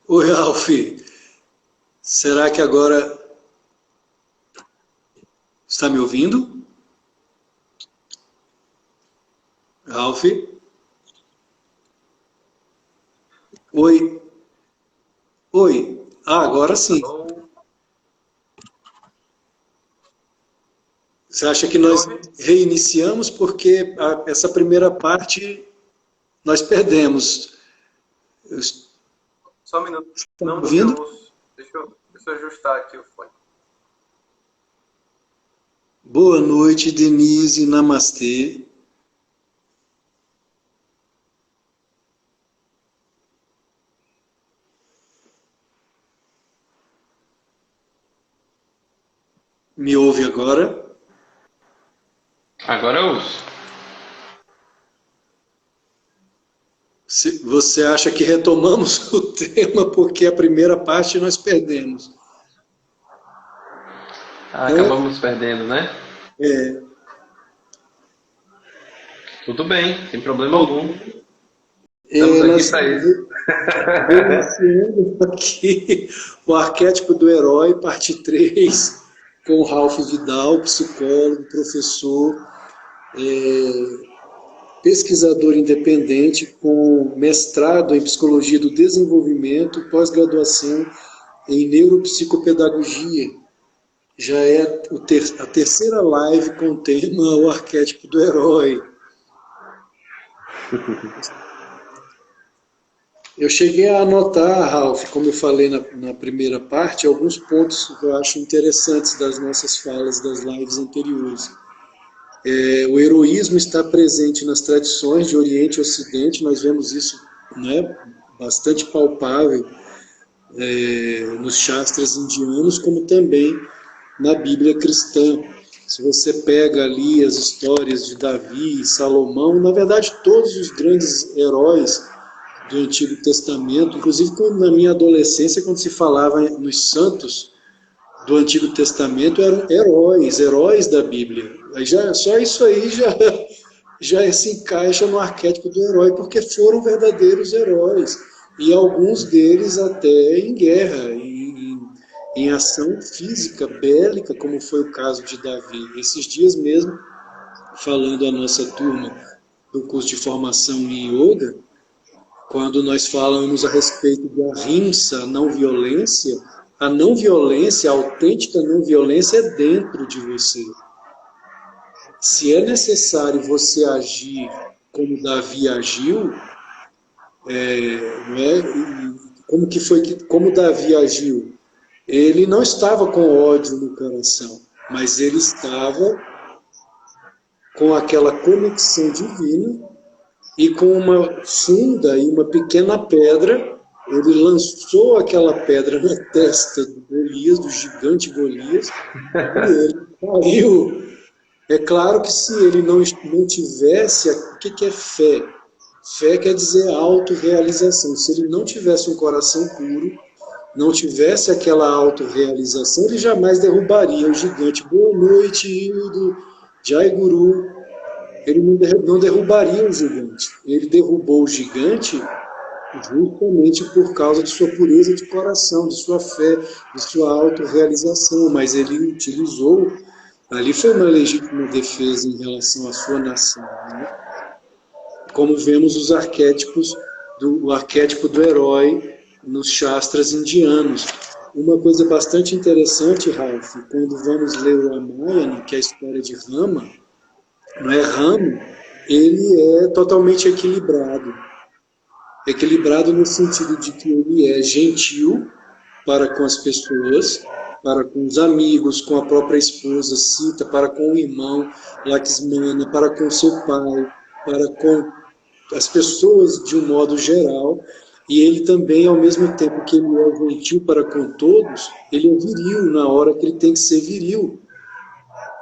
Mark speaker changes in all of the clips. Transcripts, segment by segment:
Speaker 1: Oi, Ralf. Será que agora está me ouvindo? Ralf? Oi. Oi. Ah, agora sim.
Speaker 2: Alô?
Speaker 1: Você acha que
Speaker 2: Me
Speaker 1: nós
Speaker 2: ouve?
Speaker 1: reiniciamos porque essa primeira parte nós perdemos? Está
Speaker 2: Só um minuto.
Speaker 1: me
Speaker 2: Não te
Speaker 1: ouvindo?
Speaker 2: ouço. Deixa eu ajustar aqui o fone.
Speaker 1: Boa noite, Denise. Namastê. Me ouve agora?
Speaker 2: Agora eu ouço.
Speaker 1: Você acha que retomamos o tema porque a primeira parte nós perdemos?
Speaker 2: Ah,
Speaker 1: É,
Speaker 2: acabamos perdendo, né?
Speaker 1: é.
Speaker 2: Tudo bem, sem problema
Speaker 1: Bom,
Speaker 2: algum. Estamos aqui
Speaker 1: nós
Speaker 2: para isso.
Speaker 1: reiniciando aqui o arquétipo do herói, parte 3 com o Ralph Vidal, psicólogo, professor, pesquisador independente, com mestrado em psicologia do desenvolvimento, pós-graduação em neuropsicopedagogia. Já é a terceira live com o tema o arquétipo do herói. Eu cheguei a anotar, Ralph, como eu falei na primeira parte, alguns pontos que eu acho interessantes das nossas falas das lives anteriores. O heroísmo está presente nas tradições de Oriente e Ocidente, nós vemos isso, né, bastante palpável nos shastras indianos, como também na Bíblia cristã. Se você pega ali as histórias de Davi e Salomão, na verdade todos os grandes heróis do Antigo Testamento, inclusive na minha adolescência, quando se falava nos santos do Antigo Testamento, eram heróis da Bíblia. Só isso aí já se encaixa no arquétipo do herói, porque foram verdadeiros heróis, e alguns deles até em guerra, em ação física, bélica, como foi o caso de Davi. Esses dias mesmo, falando a nossa turma do curso de formação em Yoga, quando nós falamos a respeito da ahimsa, a não violência, a autêntica não violência é dentro de você. Se é necessário você agir como Davi agiu, né, como Davi agiu? Ele não estava com ódio no coração, mas ele estava com aquela conexão divina e com uma funda e uma pequena pedra, ele lançou aquela pedra na testa do Golias, do gigante Golias, e ele caiu. É claro que se ele não tivesse, o que é fé? Fé quer dizer autorrealização. Se ele não tivesse um coração puro, não tivesse aquela autorrealização, ele jamais derrubaria o gigante. Boa noite, Hildo, Jai Guru. Ele não derrubaria o gigante. Ele derrubou o gigante justamente por causa de sua pureza de coração, de sua fé, de sua autorrealização, mas ele utilizou, ali foi uma legítima defesa em relação à sua nação, né? Como vemos os arquétipos, o arquétipo do herói nos shastras indianos. Uma coisa bastante interessante, Ralph, quando vamos ler o Ramayana, que é a história de Rama, não é Ramo, ele é totalmente equilibrado. Equilibrado no sentido de que ele é gentil para com as pessoas, para com os amigos, com a própria esposa Sita, para com o irmão Lakshmana, para com seu pai, para com as pessoas de um modo geral, e ele também, ao mesmo tempo que ele é gentil para com todos, ele é viril na hora que ele tem que ser viril.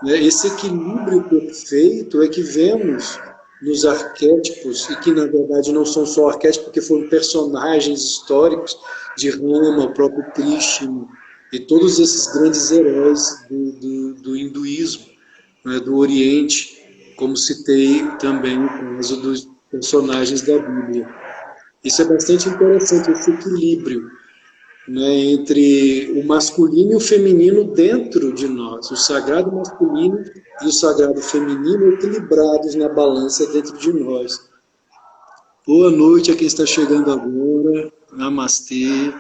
Speaker 1: Esse equilíbrio perfeito é que vemos nos arquétipos, e que na verdade não são só arquétipos, porque foram personagens históricos de Rama, o próprio Krishna, e todos esses grandes heróis do hinduísmo, né, do Oriente, como citei também no caso dos personagens da Bíblia. Isso é bastante interessante, esse equilíbrio. né, entre o masculino e o feminino dentro de nós, o sagrado masculino e o sagrado feminino equilibrados na balança dentro de nós. Boa noite a quem está chegando agora. Namastê.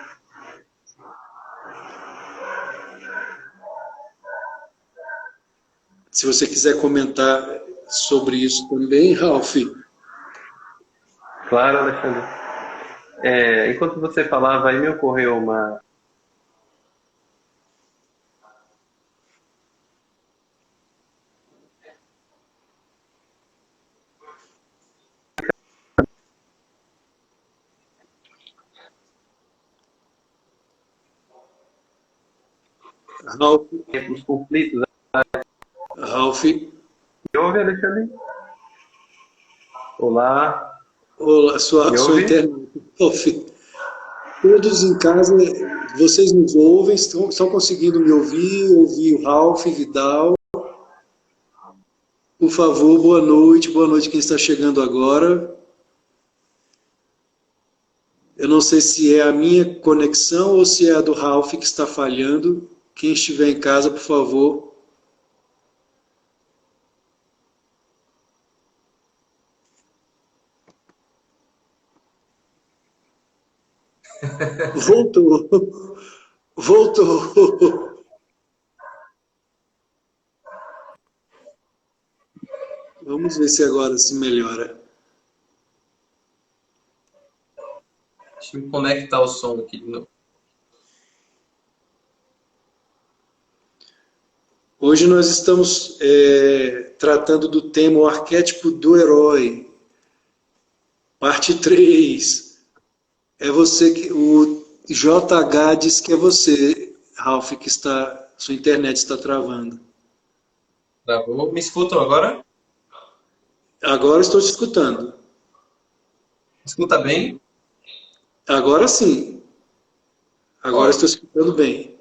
Speaker 1: Se você quiser comentar sobre isso também, Ralph.
Speaker 2: Claro, Alexandre. Enquanto você falava, aí me ocorreu uma...
Speaker 1: Ralph.
Speaker 2: Os conflitos.
Speaker 1: Ralph.
Speaker 2: Me ouve, Alexandre? Olá.
Speaker 1: Olá, sua internet. Ralph. Todos em casa, vocês nos ouvem, estão conseguindo me ouvir o Ralph Vidal. Por favor, boa noite quem está chegando agora. Eu não sei se é a minha conexão ou se é a do Ralph que está falhando. Quem estiver em casa, por favor. Voltou. Voltou. Vamos ver se agora se melhora.
Speaker 2: Deixa eu conectar o som aqui de novo.
Speaker 1: Hoje nós estamos tratando do tema o arquétipo do herói. Parte 3. É você o JH diz que é você, Ralph, que sua internet está travando.
Speaker 2: Travou. Me escutam agora?
Speaker 1: Agora estou te escutando.
Speaker 2: Escuta bem?
Speaker 1: Agora sim. Agora estou escutando bem.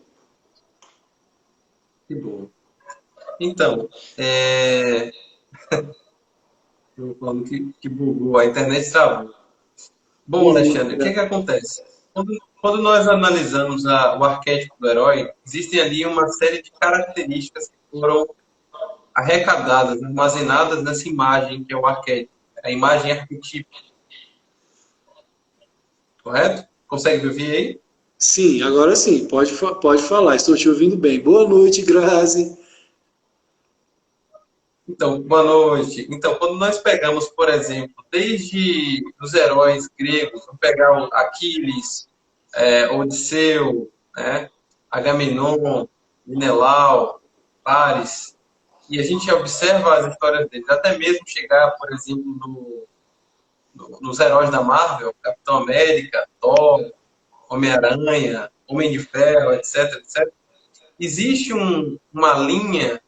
Speaker 2: Que bom. Então, falando que bugou, a internet travou. Bom, Alexandre, o que acontece? Quando nós analisamos o arquétipo do herói, existem ali uma série de características que foram arrecadadas, armazenadas nessa imagem que é o arquétipo, a imagem arquetípica. Correto? Consegue me ouvir aí?
Speaker 1: Sim, agora sim, pode falar, estou te ouvindo bem. Boa noite, Grazi.
Speaker 2: Então, boa noite. Então, quando nós pegamos, por exemplo, desde os heróis gregos, vamos pegar o Aquiles, Odisseu, né, Agamenon, Menelau, Paris, e a gente observa as histórias deles, até mesmo chegar, por exemplo, nos heróis da Marvel, Capitão América, Thor, Homem-Aranha, Homem de Ferro, etc, etc. Existe uma linha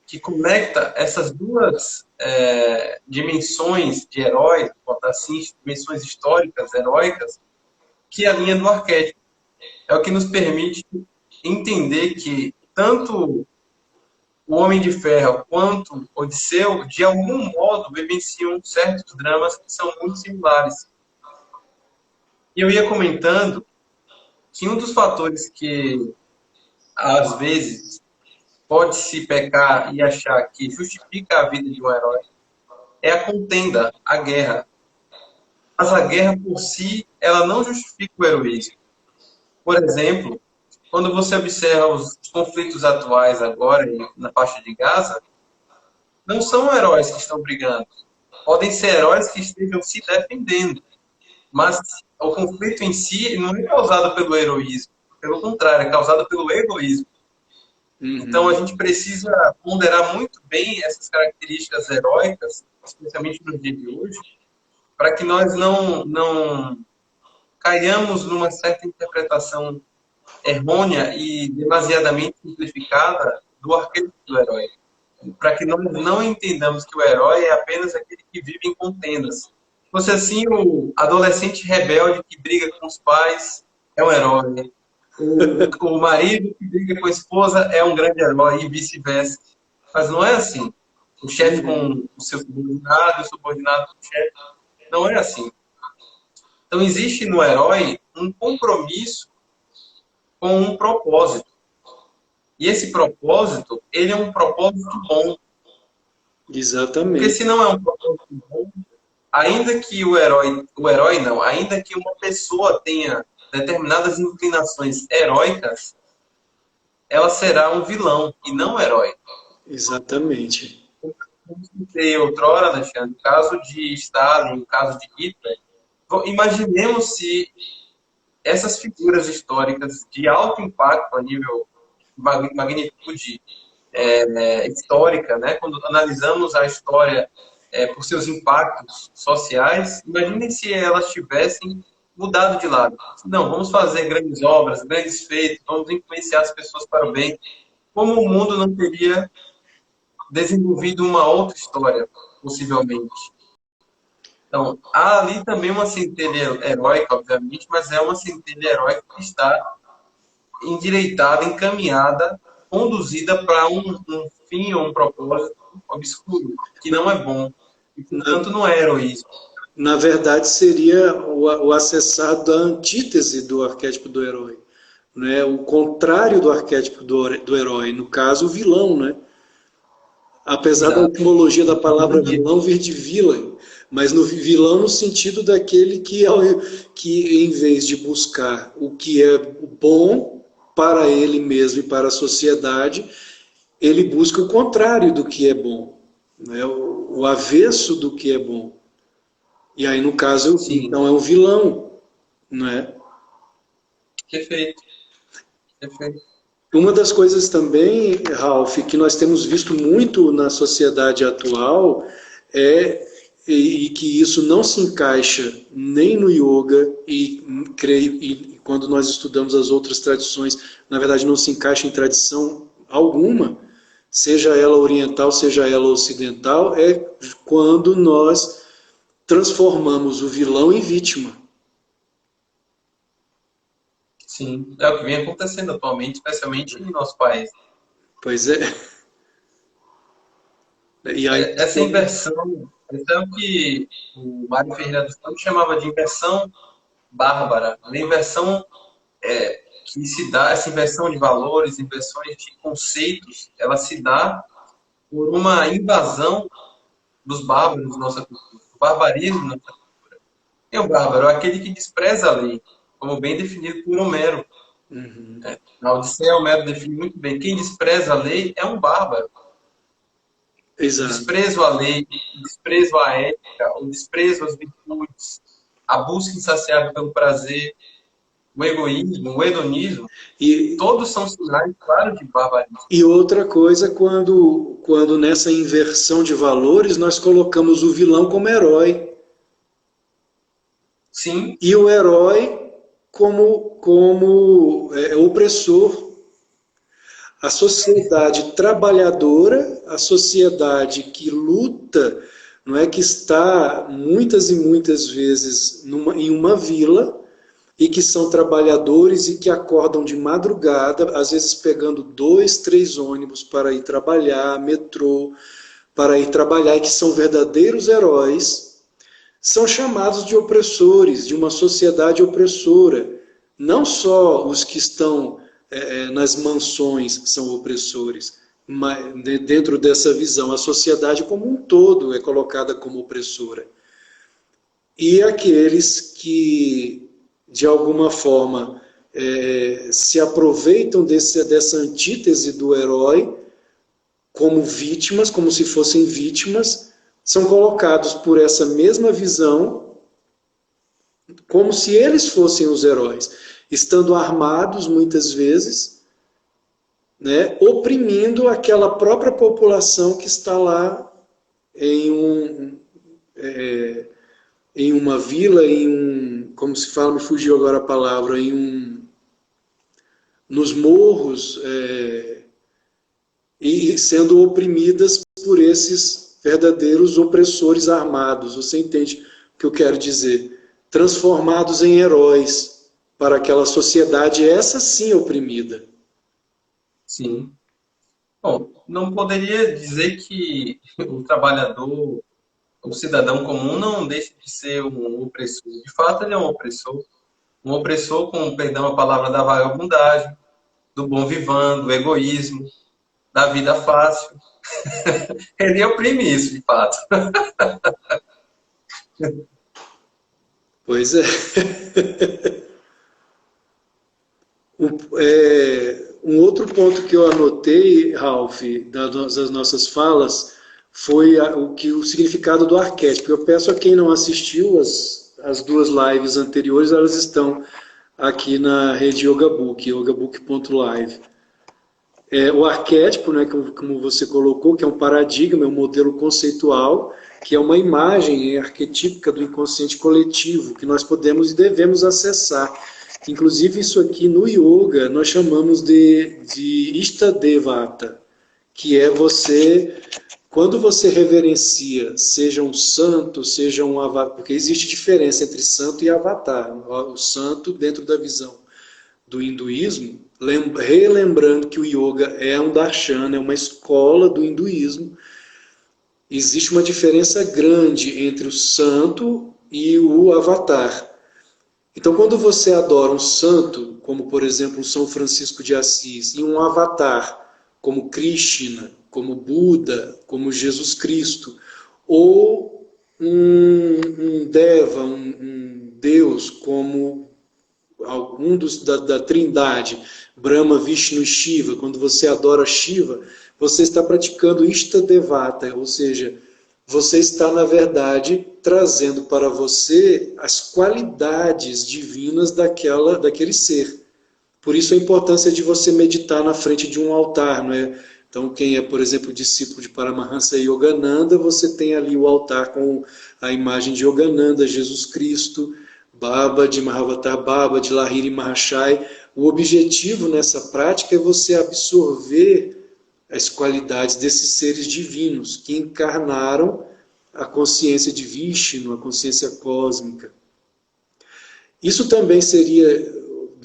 Speaker 2: que conecta essas duas dimensões de herói, botar assim, dimensões históricas, heróicas, que é a linha do arquétipo. É o que nos permite entender que tanto o Homem de Ferro quanto Odisseu, de algum modo, vivenciam certos dramas que são muito similares. E eu ia comentando que um dos fatores que, às vezes, pode-se pecar e achar que justifica a vida de um herói é a contenda, a guerra. Mas a guerra por si, ela não justifica o heroísmo. Por exemplo, quando você observa os conflitos atuais agora na faixa de Gaza, não são heróis que estão brigando. Podem ser heróis que estejam se defendendo. Mas o conflito em si não é causado pelo heroísmo. Pelo contrário, é causado pelo egoísmo. Então, a gente precisa ponderar muito bem essas características heróicas, especialmente no dia de hoje, para que nós não caiamos numa certa interpretação errônea e demasiadamente simplificada do arquétipo do herói. Para que nós não entendamos que o herói é apenas aquele que vive em contendas. Se fosse assim, o adolescente rebelde que briga com os pais é um herói. O marido que briga com a esposa é um grande herói e vice-versa. Mas não é assim. O chefe com o seu subordinado, o subordinado com o chefe. Não é assim. Então, existe no herói um compromisso com um propósito. E esse propósito, ele é um propósito bom. Porque
Speaker 1: Exatamente.
Speaker 2: se não é um propósito bom, ainda que o herói não, ainda que uma pessoa tenha determinadas inclinações heróicas, ela será um vilão e não um herói.
Speaker 1: Exatamente.
Speaker 2: Como citei outrora, Alexandre, o caso de Stalin, o caso de Hitler, imaginemos se essas figuras históricas de alto impacto a nível magnitude histórica, né? Quando analisamos a história por seus impactos sociais, imaginem se elas tivessem mudado de lado. Não, vamos fazer grandes obras, grandes feitos, vamos influenciar as pessoas para o bem. Como o mundo não teria desenvolvido uma outra história, possivelmente. Então, há ali também uma centelha heróica, obviamente, mas é uma centelha heróica que está endireitada, encaminhada, conduzida para um fim ou um propósito obscuro, que não é bom. E, portanto,
Speaker 1: Na,
Speaker 2: não é heroísmo.
Speaker 1: na verdade, seria o acessado da antítese do arquétipo do herói. Né? O contrário do arquétipo do herói, no caso, o vilão, né? Apesar da
Speaker 2: Exato.
Speaker 1: etimologia da palavra vilão vir de villain, mas no vilão no sentido daquele que em vez de buscar o que é bom para ele mesmo e para a sociedade, ele busca o contrário do que é bom, né? O avesso do que é bom. E aí, no caso,
Speaker 2: Sim,
Speaker 1: então é um vilão, né?
Speaker 2: perfeito. Perfeito.
Speaker 1: Uma das coisas também, Ralph, que nós temos visto muito na sociedade atual é e que isso não se encaixa nem no yoga e creio e quando nós estudamos as outras tradições, na verdade não se encaixa em tradição alguma, seja ela oriental, seja ela ocidental, é quando nós transformamos o vilão em vítima.
Speaker 2: Sim, é o que vem acontecendo atualmente, especialmente em nosso país.
Speaker 1: Pois é. E aí,
Speaker 2: Essa inversão, é o que o Mário Ferreira dos Santos chamava de inversão bárbara, uma inversão que se dá, essa inversão de valores, inversões de conceitos, ela se dá por uma invasão dos bárbaros da nossa cultura, do barbarismo da nossa cultura. E o bárbaro é aquele que despreza a lei, como bem definido por Homero.
Speaker 1: uhum,
Speaker 2: Na Odisseia, Homero define muito bem, quem despreza a lei é um bárbaro. O
Speaker 1: exato.
Speaker 2: desprezo à lei, o desprezo à ética, o desprezo às virtudes, a busca insaciável pelo prazer, o egoísmo, o hedonismo,
Speaker 1: E,
Speaker 2: todos são sinais, claro, de barbarismo.
Speaker 1: e outra coisa, quando nessa inversão de valores nós colocamos o vilão como herói
Speaker 2: Sim,
Speaker 1: e o herói como opressor. A sociedade trabalhadora, a sociedade que luta, não é que está muitas e muitas vezes em uma vila e que são trabalhadores e que acordam de madrugada, às vezes pegando 2, 3 ônibus para ir trabalhar, metrô, para ir trabalhar, e que são verdadeiros heróis, são chamados de opressores, de uma sociedade opressora. Não só os que estão nas mansões são opressores, mas dentro dessa visão, a sociedade como um todo é colocada como opressora. E aqueles que, de alguma forma, se aproveitam dessa antítese do herói como vítimas, como se fossem vítimas, são colocados por essa mesma visão como se eles fossem os heróis, estando armados muitas vezes, né, oprimindo aquela própria população que está lá em em uma vila, como se fala, me fugiu agora a palavra, nos morros, e sendo oprimidas por esses verdadeiros opressores armados. Você entende o que eu quero dizer? Transformados em heróis para aquela sociedade, essa sim oprimida.
Speaker 2: sim. Bom, não poderia dizer que o trabalhador O cidadão comum não deixa de ser um opressor. De fato, ele é um opressor. Um opressor, com perdão a palavra, da vagabundagem, do bom vivant, do egoísmo, da vida fácil. Ele oprime isso, de fato.
Speaker 1: Pois é. Um outro ponto que eu anotei, Ralph, das nossas falas, foi o significado do arquétipo. Eu peço a quem não assistiu as duas lives anteriores, elas estão aqui na rede Yogabook, yogabook.live. O arquétipo, né, como você colocou, que é um paradigma, é um modelo conceitual, que é uma imagem arquetípica do inconsciente coletivo, que nós podemos e devemos acessar. Inclusive, isso aqui no yoga nós chamamos de Ishtadevata, que é você, quando você reverencia, seja um santo, seja um avatar, porque existe diferença entre santo e avatar. O santo, dentro da visão do hinduísmo, relembrando que o yoga é um darshana, é uma escola do hinduísmo, existe uma diferença grande entre o santo e o avatar. Então, quando você adora um santo, como por exemplo São Francisco de Assis, e um avatar, como Krishna, como Buda, como Jesus Cristo, ou um Deva, um Deus, como algum da Trindade, Brahma, Vishnu e Shiva, quando você adora Shiva, você está praticando Ishtadevata, ou seja, você está, na verdade, trazendo para você as qualidades divinas daquele ser. Por isso a importância de você meditar na frente de um altar, não é? Então, quem é, por exemplo, discípulo de Paramahansa Yogananda, você tem ali o altar com a imagem de Yogananda, Jesus Cristo, Baba de Mahavatar Baba, de Lahiri Mahashai. O objetivo nessa prática é você absorver as qualidades desses seres divinos que encarnaram a consciência de Vishnu, a consciência cósmica. Isso também seria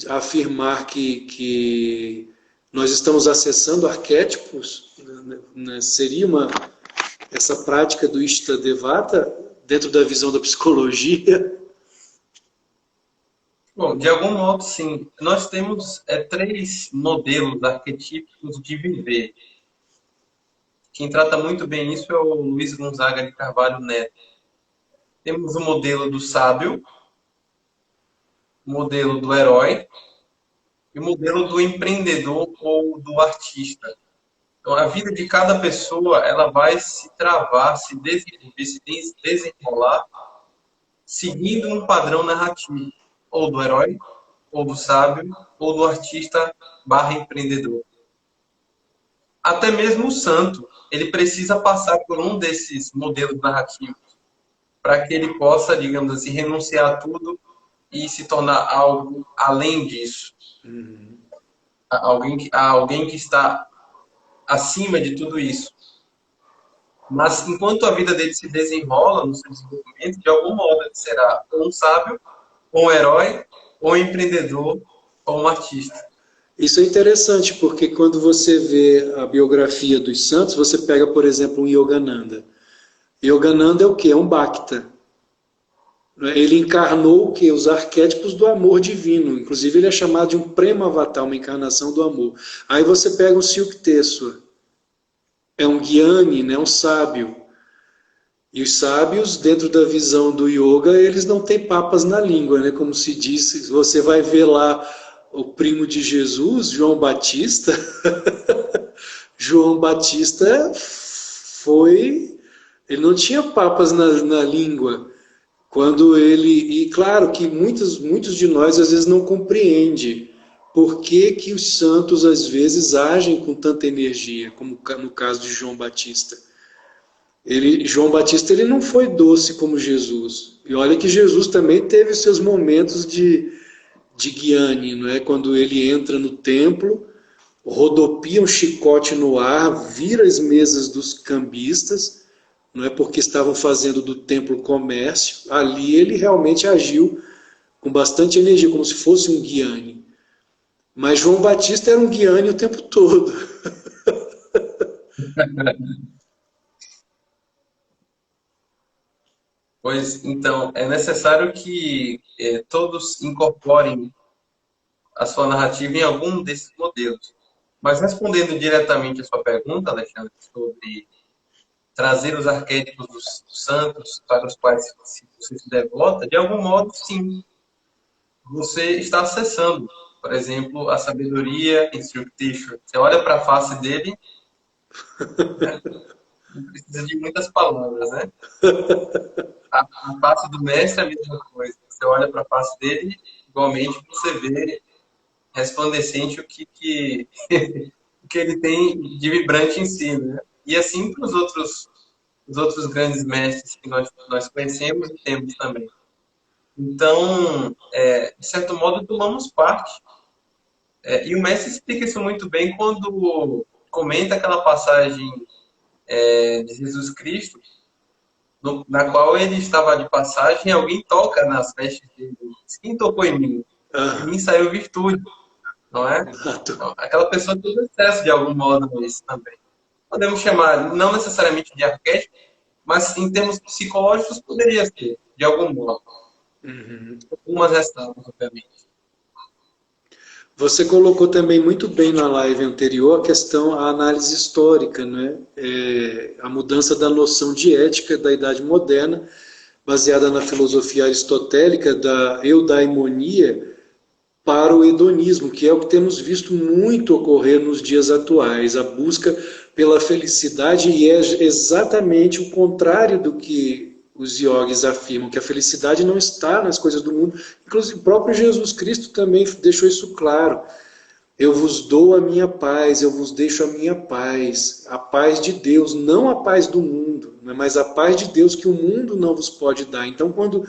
Speaker 1: afirmar que nós estamos acessando arquétipos, né? Seria essa prática do Ishtadevata dentro da visão da psicologia?
Speaker 2: Bom, de algum modo, sim. Nós temos três modelos arquetípicos de viver. Quem trata muito bem isso é o Luiz Gonzaga de Carvalho Neto. Temos o modelo do sábio, o modelo do herói e o modelo do empreendedor ou do artista. Então, a vida de cada pessoa ela vai se travar, se desenvolver, se desenrolar, seguindo um padrão narrativo, ou do herói, ou do sábio, ou do artista barra empreendedor. Até mesmo o santo, ele precisa passar por um desses modelos narrativos para que ele possa, digamos assim, renunciar a tudo e se tornar algo além disso. Alguém que está acima de tudo isso. Mas enquanto a vida dele se desenrola no seu desenvolvimento, de algum modo ele será ou um sábio, ou um herói, ou um empreendedor, ou um artista.
Speaker 1: Isso é interessante, porque quando você vê a biografia dos santos, você pega, por exemplo, um Yogananda. Yogananda é o quê? É um Bhakta. Ele encarnou o quê? Os arquétipos do amor divino. Inclusive, ele é chamado de um Prema Avatar, uma encarnação do amor. Aí você pega o Yukteswar. É um Gyani, né? Um sábio. E os sábios, dentro da visão do yoga, eles não têm papas na língua, né? Como se diz, você vai ver lá o primo de Jesus, João Batista. João Batista ele não tinha papas na língua. Quando e claro que muitos de nós às vezes não compreendem por que os santos às vezes agem com tanta energia, como no caso de João Batista. João Batista ele não foi doce como Jesus. E olha que Jesus também teve seus momentos de Gyani, não é? Quando ele entra no templo, rodopia um chicote no ar, vira as mesas dos cambistas, não é porque estavam fazendo do templo comércio. Ali ele realmente agiu com bastante energia, como se fosse um Gyani. Mas João Batista era um Gyani o tempo todo.
Speaker 2: Pois então, é necessário que todos incorporem a sua narrativa em algum desses modelos. Mas respondendo diretamente a sua pergunta, Alexandre, sobre trazer os arquétipos dos santos para os quais você se devota, de algum modo, sim, você está acessando, por exemplo, a sabedoria em Sri Krishna. Você olha para a face dele, né? Não precisa de muitas palavras, né? A face do mestre é a mesma coisa. Você olha para a face dele, igualmente você vê resplandecente o que ele tem de vibrante em si, né? E assim para os outros grandes mestres que nós conhecemos e temos também. Então, de certo modo, tomamos parte. E o mestre explica isso muito bem quando comenta aquela passagem de Jesus Cristo, na qual ele estava de passagem e alguém toca nas vestes dele. Quem tocou em mim? De mim saiu virtude, não é? Então, aquela pessoa tem excesso de algum modo nisso também. Podemos chamar, não necessariamente de arquétipo, mas em termos psicológicos poderia ser, de algum modo. Algumas ressalvas, obviamente.
Speaker 1: Você colocou também muito bem na live anterior a questão, a análise histórica, né? A mudança da noção de ética da Idade Moderna, baseada na filosofia aristotélica da eudaimonia, para o hedonismo, que é o que temos visto muito ocorrer nos dias atuais, a busca pela felicidade, e é exatamente o contrário do que os yogis afirmam, que a felicidade não está nas coisas do mundo. Inclusive, o próprio Jesus Cristo também deixou isso claro. Eu vos dou a minha paz, eu vos deixo a paz de Deus, não a paz do mundo, mas a paz de Deus que o mundo não vos pode dar. Então, quando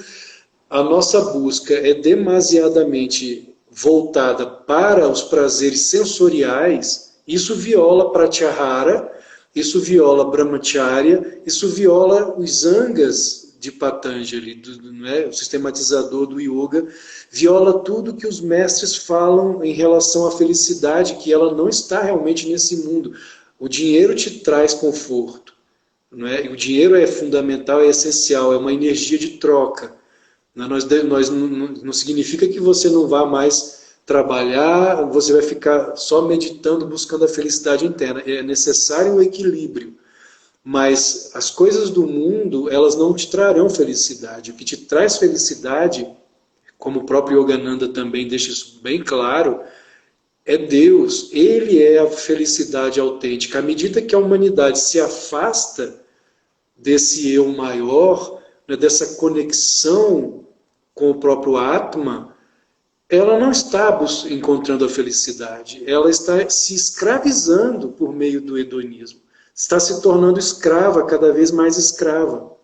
Speaker 1: a nossa busca é demasiadamente voltada para os prazeres sensoriais, isso viola Pratyahara, isso viola Brahmacharya, isso viola os Angas de Patanjali, né, o sistematizador do yoga, viola tudo que os mestres falam em relação à felicidade, que ela não está realmente nesse mundo. O dinheiro te traz conforto, não é? O dinheiro é fundamental, é essencial, é uma energia de troca. Não significa que você não vá mais trabalhar, você vai ficar só meditando, buscando a felicidade interna. É necessário um equilíbrio. Mas as coisas do mundo, elas não te trarão felicidade. O que te traz felicidade, como o próprio Yogananda também deixa isso bem claro, é Deus. Ele é a felicidade autêntica. À medida que a humanidade se afasta desse eu maior, né, dessa conexão com o próprio Atma, ela não está encontrando a felicidade, ela está se escravizando por meio do hedonismo, está se tornando escrava, cada vez mais escrava.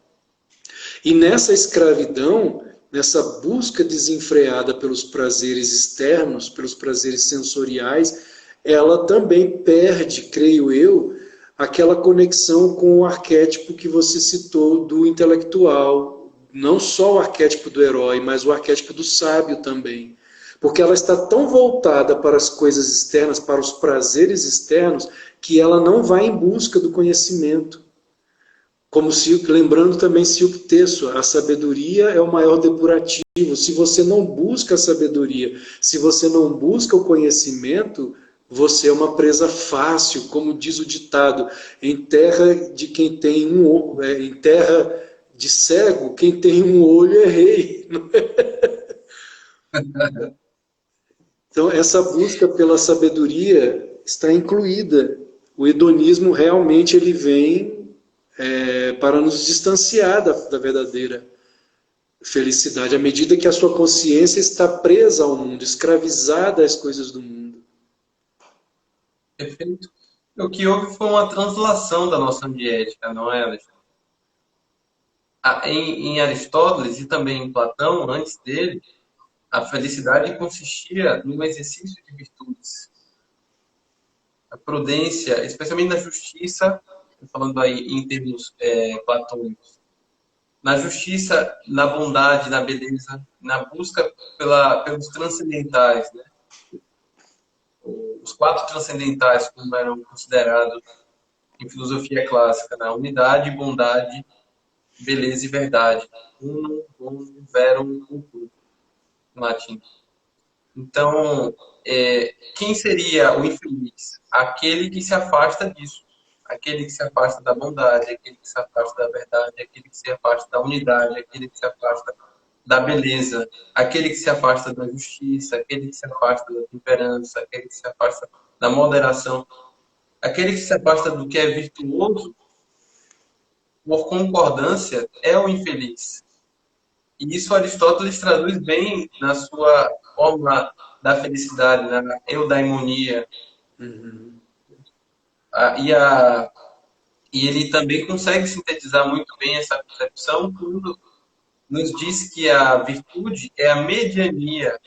Speaker 1: E nessa escravidão, nessa busca desenfreada pelos prazeres externos, pelos prazeres sensoriais, ela também perde, creio eu, aquela conexão com o arquétipo que você citou do intelectual, não só o arquétipo do herói, mas o arquétipo do sábio também. Porque ela está tão voltada para as coisas externas, para os prazeres externos, que ela não vai em busca do conhecimento. Como se, lembrando também Silptesso, a sabedoria é o maior depurativo. Se você não busca a sabedoria, se você não busca o conhecimento, você é uma presa fácil, como diz o ditado, em terra de quem tem em terra de cego, quem tem um olho é rei. Então, essa busca pela sabedoria está incluída. O hedonismo realmente ele vem para nos distanciar da verdadeira felicidade, à medida que a sua consciência está presa ao mundo, escravizada às coisas do mundo.
Speaker 2: Perfeito. O que houve foi uma translação da noção de ética, não é, Alexandre? Em Aristóteles e também em Platão, antes dele, a felicidade consistia no exercício de virtudes. A prudência, especialmente na justiça, falando aí em termos platônicos, na justiça, na bondade, na beleza, na busca pelos transcendentais, né? Os quatro transcendentais, como eram considerados em filosofia clássica, na unidade, bondade, beleza e verdade. Unum, bonum, verum, cultur, em latim. Então, quem seria o infeliz? Aquele que se afasta disso. Aquele que se afasta da bondade, aquele que se afasta da verdade, aquele que se afasta da unidade, aquele que se afasta da beleza, aquele que se afasta da justiça, aquele que se afasta da temperança, aquele que se afasta da moderação, aquele que se afasta do que é virtuoso, por concordância, é o infeliz. E isso Aristóteles traduz bem na sua fórmula da felicidade, na eudaimonia.
Speaker 1: Uhum.
Speaker 2: E, e ele também consegue sintetizar muito bem essa concepção quando nos diz que a virtude é a mediania.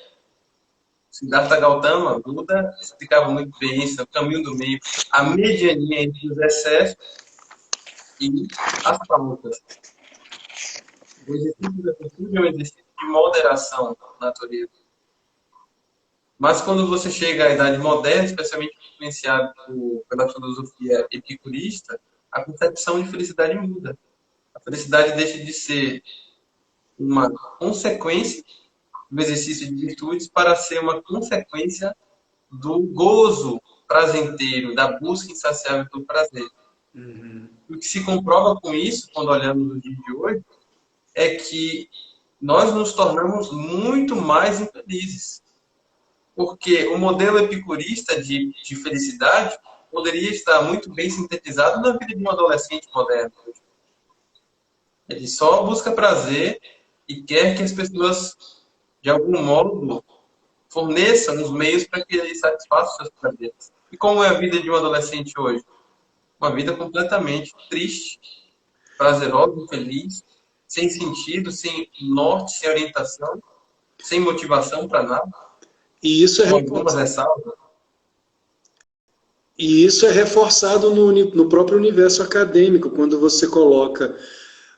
Speaker 2: Siddhartha Gautama, Buda, explicava muito bem isso, o caminho do meio, a mediania entre os excessos e as pautas. O exercício da virtude é um exercício de moderação na natureza. Mas quando você chega à Idade Moderna, especialmente influenciado pela filosofia epicurista, a concepção de felicidade muda. A felicidade deixa de ser uma consequência do exercício de virtudes para ser uma consequência do gozo prazenteiro, da busca insaciável do prazer.
Speaker 1: Uhum.
Speaker 2: O que se comprova com isso, quando olhamos o dia de hoje, é que nós nos tornamos muito mais infelizes. Porque o modelo epicurista de felicidade poderia estar muito bem sintetizado na vida de um adolescente moderno. Ele só busca prazer e quer que as pessoas, de algum modo, forneçam os meios para que ele satisfaça os seus prazeres. E como é a vida de um adolescente hoje? Uma vida completamente triste, prazerosa, infeliz, sem sentido, sem norte, sem orientação, sem motivação para nada,
Speaker 1: E isso é
Speaker 2: com algumas
Speaker 1: reforçado,
Speaker 2: ressalvas.
Speaker 1: e isso é reforçado no próprio universo acadêmico, quando você coloca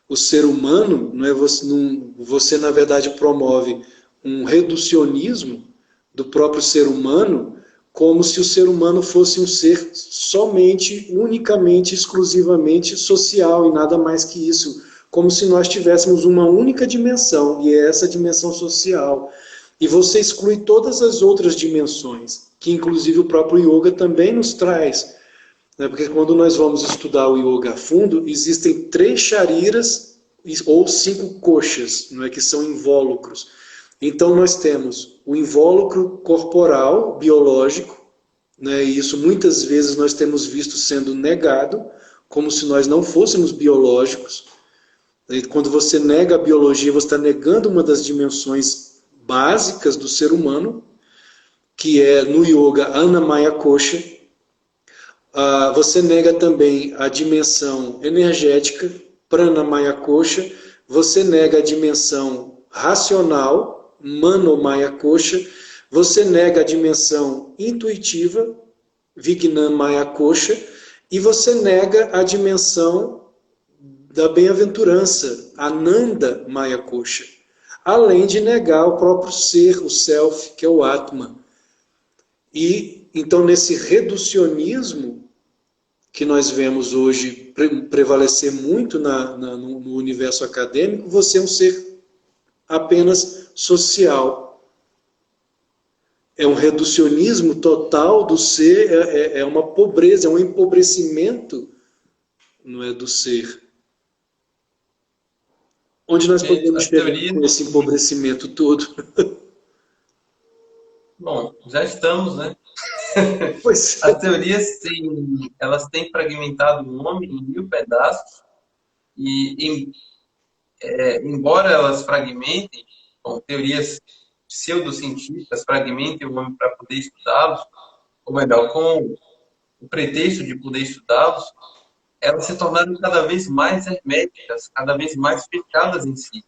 Speaker 1: o ser humano, não é você, não, você na verdade promove um reducionismo do próprio ser humano, como se o ser humano fosse um ser somente, unicamente, exclusivamente social e nada mais que isso, como se nós tivéssemos uma única dimensão, e é essa dimensão social. E você exclui todas as outras dimensões, que inclusive o próprio yoga também nos traz, né? Porque quando nós vamos estudar o yoga a fundo, existem 3 shariras ou 5 koshas, não é, que são invólucros. Então nós temos o invólucro corporal, biológico, né, e isso muitas vezes nós temos visto sendo negado, como se nós não fôssemos biológicos. E quando você nega a biologia, você está negando uma das dimensões básicas do ser humano, que é no yoga Annamaya Kosha. Você nega também a dimensão energética, Pranamaya Kosha. Você nega a dimensão racional, Manomaya Kosha. Você nega a dimensão intuitiva, Vijnanamaya Kosha. E você nega a dimensão da bem-aventurança, Ananda Maya Kosha. Além de negar o próprio ser, o self, que é o Atma. E então nesse reducionismo que nós vemos hoje prevalecer muito no universo acadêmico, você é um ser apenas social. É um reducionismo total do ser, é uma pobreza, é um empobrecimento, não é, do ser. Onde nós podemos
Speaker 2: As
Speaker 1: chegar
Speaker 2: teorias,
Speaker 1: com esse empobrecimento todo?
Speaker 2: bom, já estamos, né?
Speaker 1: Pois
Speaker 2: As
Speaker 1: é.
Speaker 2: teorias elas têm fragmentado o homem em mil pedaços e, embora elas fragmentem, bom, teorias pseudocientíficas fragmentem o homem para poder estudá-los, ou melhor, com o pretexto de poder estudá-los, elas se tornaram cada vez mais herméticas, cada vez mais fechadas em si,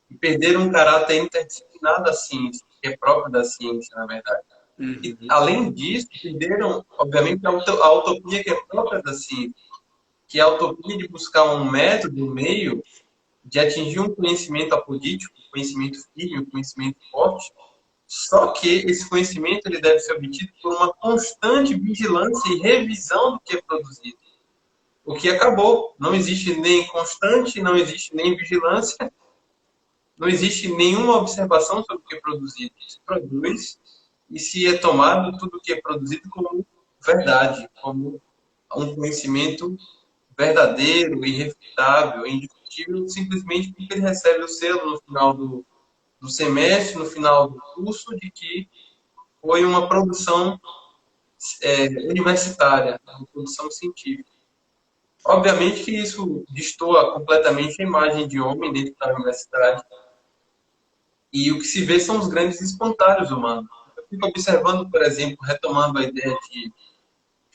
Speaker 2: e perderam um caráter interdisciplinar da ciência, que é próprio da ciência, na verdade. E,
Speaker 1: Uhum.
Speaker 2: além disso, perderam, obviamente, a utopia que é própria da ciência, que é a utopia de buscar um método, um meio de atingir um conhecimento apolítico, um conhecimento firme, um conhecimento forte, só que esse conhecimento ele deve ser obtido por uma constante vigilância e revisão do que é produzido. o que acabou. Não existe nem constante, não existe nem vigilância, não existe nenhuma observação sobre o que é produzido. Se produz e se é tomado tudo o que é produzido como verdade, como um conhecimento verdadeiro, irrefutável, indiscutível, simplesmente porque ele recebe o selo no final do semestre, no final do curso, de que foi uma produção universitária, uma produção científica. Obviamente que isso destoa completamente a imagem de homem dentro da universidade. E o que se vê são os grandes espantalhos humanos. Eu fico observando, por exemplo, retomando a ideia de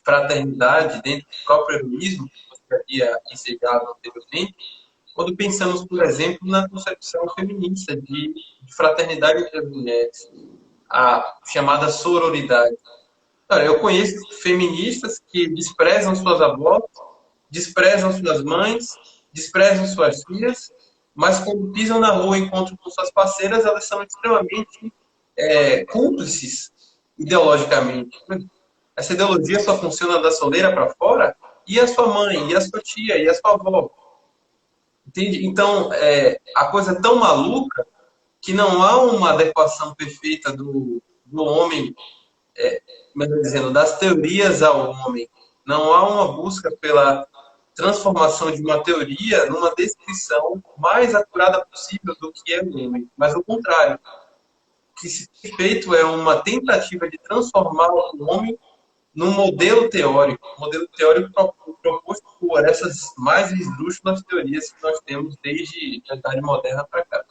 Speaker 2: fraternidade dentro do próprio heroísmo, que você havia ensejado anteriormente, quando pensamos, por exemplo, na concepção feminista de fraternidade entre as mulheres, a chamada sororidade. Cara, eu conheço feministas que desprezam suas avós, desprezam suas mães, desprezam suas filhas, mas quando pisam na rua e encontram com suas parceiras, elas são extremamente cúmplices ideologicamente. Essa ideologia só funciona da soleira para fora, e a sua mãe, e a sua tia, e a sua avó. Entende? Então, a coisa é tão maluca que não há uma adequação perfeita do homem, melhor dizendo, das teorias ao homem. Não há uma busca pela transformação de uma teoria numa descrição mais acurada possível do que é o homem. Mas, ao contrário, o que se tem feito é uma tentativa de transformar o homem num modelo teórico proposto por essas mais esdrúxulas teorias que nós temos desde a Idade Moderna para cá.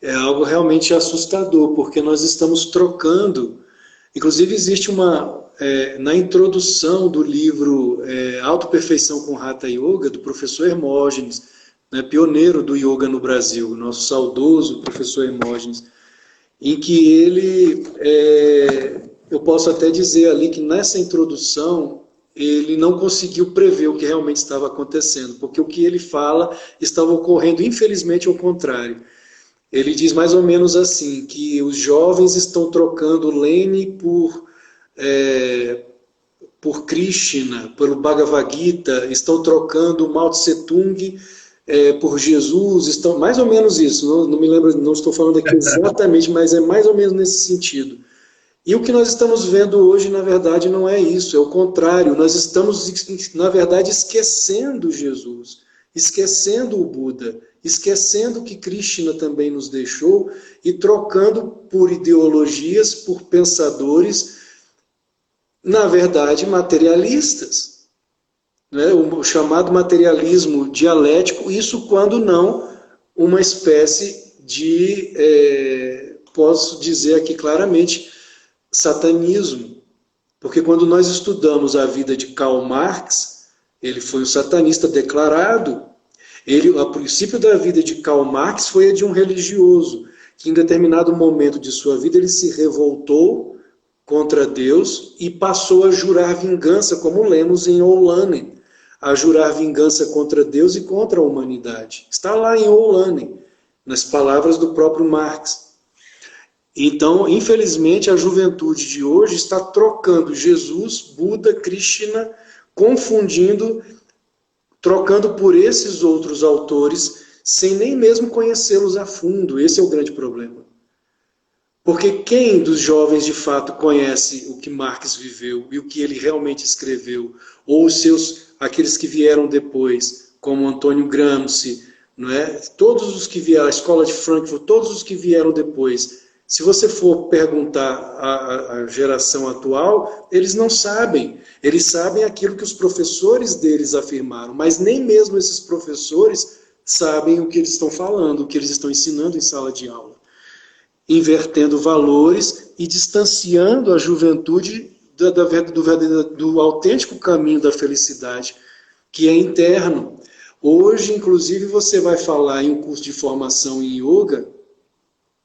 Speaker 1: É algo realmente assustador, porque nós estamos trocando. Inclusive, existe na introdução do livro Autoperfeição com Hatha Yoga, do professor Hermógenes, né, pioneiro do yoga no Brasil, nosso saudoso professor Hermógenes, em que ele, eu posso até dizer ali que nessa introdução, ele não conseguiu prever o que realmente estava acontecendo, porque o que ele fala estava ocorrendo, infelizmente, ao contrário. Ele diz mais ou menos assim, que os jovens estão trocando Leni por Krishna, pelo Bhagavad Gita, estão trocando Mao Tse Tung por Jesus, estão mais ou menos isso, não me lembro, não estou falando aqui exatamente, mas é mais ou menos nesse sentido. E o que nós estamos vendo hoje, na verdade, não é isso, é o contrário, nós estamos, na verdade, esquecendo Jesus, esquecendo o Buda, esquecendo que Krishna também nos deixou e trocando por ideologias, por pensadores, na verdade, materialistas, né? O chamado materialismo dialético, isso quando não uma espécie de, posso dizer aqui claramente, satanismo. Porque quando nós estudamos a vida de Karl Marx, ele foi um satanista declarado. A princípio da vida de Karl Marx foi a de um religioso, que em determinado momento de sua vida ele se revoltou contra Deus e passou a jurar vingança, como lemos em Oulanen, a jurar vingança contra Deus e contra a humanidade. Está lá em Oulanen, nas palavras do próprio Marx. Então, infelizmente, a juventude de hoje está trocando Jesus, Buda, Krishna, trocando por esses outros autores, sem nem mesmo conhecê-los a fundo. Esse é o grande problema. Porque quem dos jovens de fato conhece o que Marx viveu e o que ele realmente escreveu, ou aqueles que vieram depois, como Antônio Gramsci, não é? Todos os que vieram, a Escola de Frankfurt, todos os que vieram depois, se você for perguntar à geração atual, eles não sabem. Eles sabem aquilo que os professores deles afirmaram, mas nem mesmo esses professores sabem o que eles estão falando, o que eles estão ensinando em sala de aula. Invertendo valores e distanciando a juventude do autêntico caminho da felicidade, que é interno. Hoje, inclusive, você vai falar em um curso de formação em yoga